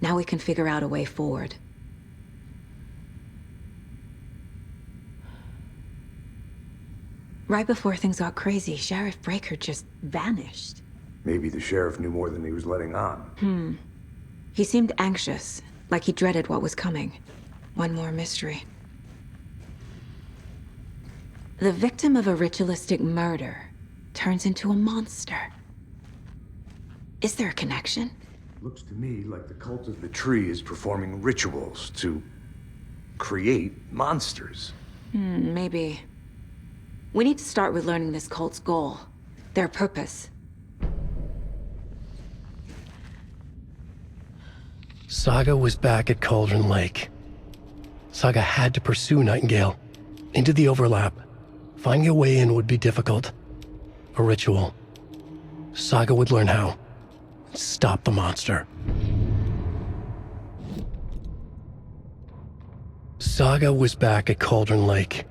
Now we can figure out a way forward. Right before things got crazy, Sheriff Breaker just vanished. Maybe the sheriff knew more than he was letting on. He seemed anxious, like he dreaded what was coming. One more mystery. The victim of a ritualistic murder turns into a monster. Is there a connection? Looks to me like the cult of the tree is performing rituals to create monsters. Maybe. We need to start with learning this cult's goal, their purpose. Saga was back at Cauldron Lake. Saga had to pursue Nightingale, into the overlap. Finding a way in would be difficult. A ritual. Saga would learn how. Stop the monster. Saga was back at Cauldron Lake.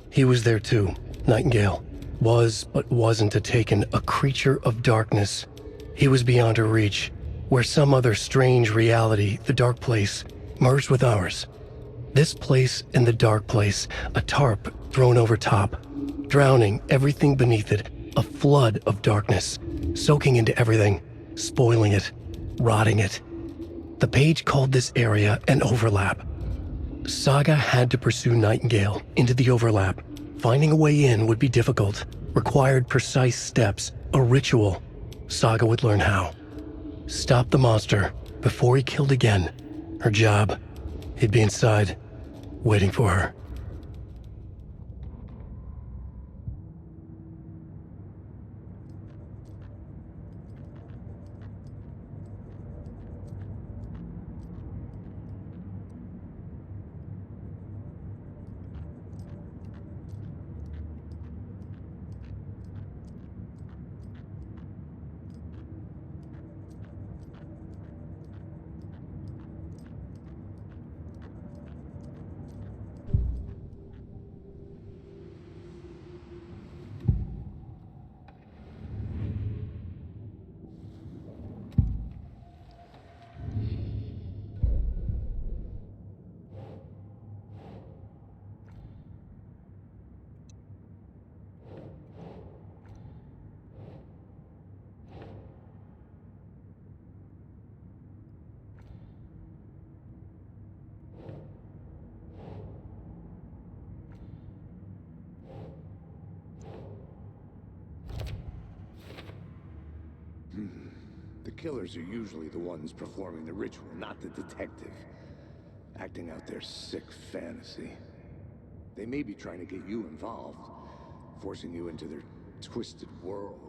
He was there too, Nightingale. Was, but wasn't a Taken, a creature of darkness. He was beyond her reach, where some other strange reality, the dark place, merged with ours. This place and the dark place, a tarp thrown over top, drowning everything beneath it, a flood of darkness, soaking into everything, spoiling it, rotting it. The page called this area an overlap. Saga had to pursue Nightingale into the overlap. Finding a way in would be difficult, required precise steps, a ritual. Saga would learn how. Stop the monster before he killed again. Her job. He'd be inside, waiting for her. killers are usually the ones performing the ritual, not the detective. Acting out their sick fantasy. They may be trying to get you involved, forcing you into their twisted world.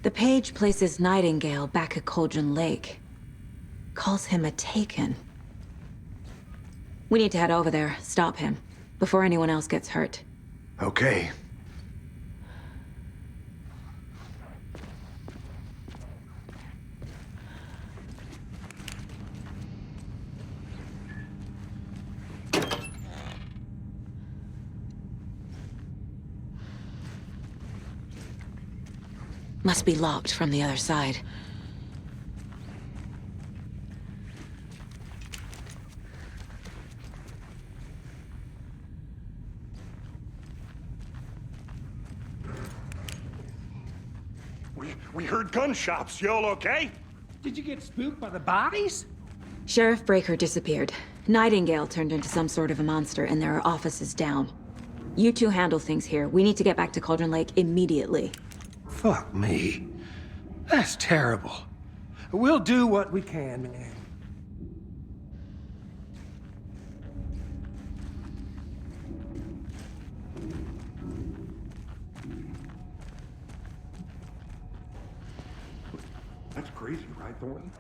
The page places Nightingale back at Cauldron Lake. Calls him a Taken. We need to head over there, stop him, before anyone else gets hurt. Okay. Must be locked from the other side. We heard gunshots. You all okay? Did you get spooked by the bodies? Sheriff Breaker disappeared. Nightingale turned into some sort of a monster, and there are offices down. You two handle things here. We need to get back to Cauldron Lake immediately. Fuck me. That's terrible. We'll do what we can, man. That's crazy, right, Thornton?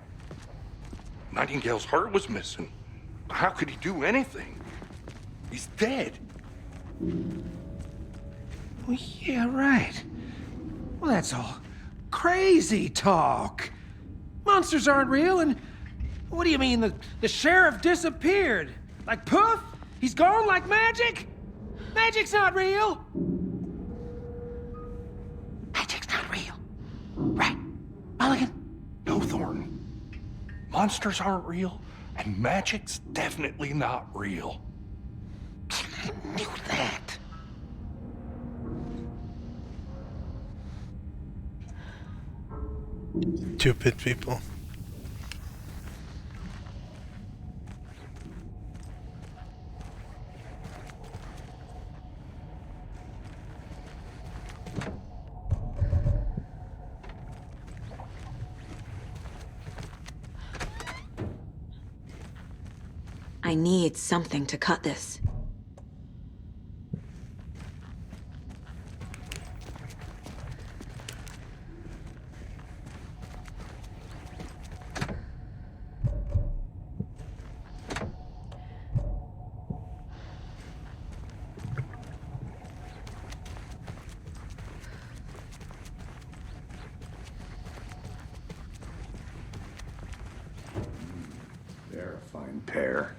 Nightingale's heart was missing. How could he do anything? He's dead. Well, yeah, right. Well, that's all crazy talk. Monsters aren't real, and what do you mean the sheriff disappeared? Like poof? He's gone like magic? Magic's not real. Magic's not real. Right, Mulligan? No, Thornton. Monsters aren't real, and magic's definitely not real. I knew that. Stupid people. I need something to cut this. They're a fine pair.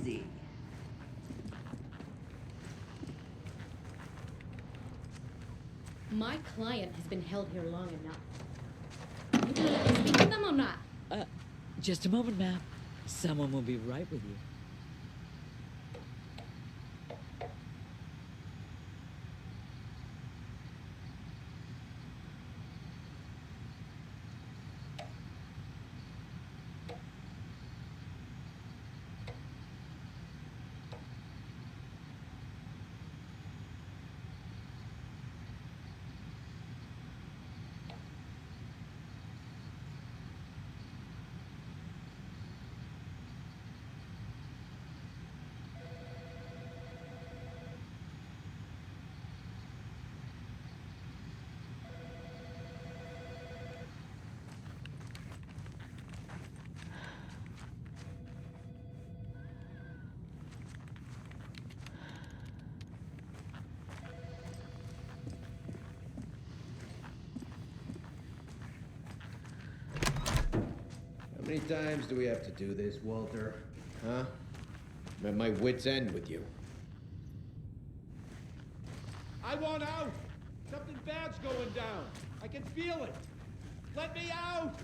easy. My client has been held here long enough. You gonna let me speak to them or not? Just a moment, ma'am. Someone will be right with you. How many times do we have to do this, Walter? Huh? I'm at my wit's end with you. I want out! Something bad's going down. I can feel it. Let me out!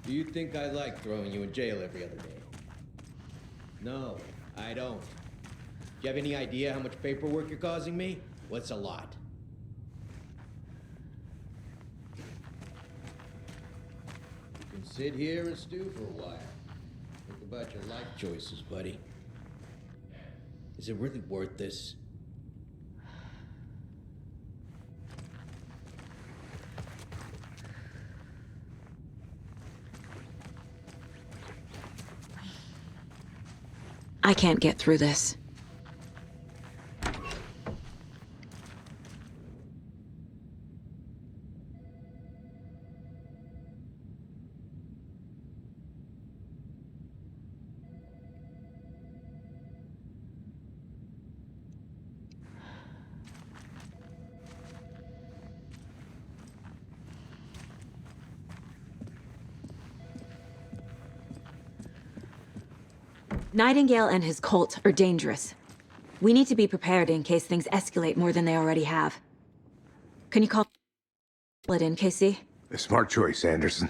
Do you think I like throwing you in jail every other day? No, I don't. Do you have any idea how much paperwork you're causing me? What's a lot? You can sit here and stew for a while. Think about your life choices, buddy. Is it really worth this? I can't get through this. Nightingale and his cult are dangerous. We need to be prepared in case things escalate more than they already have. Can you call it in, KC? A smart choice, Anderson.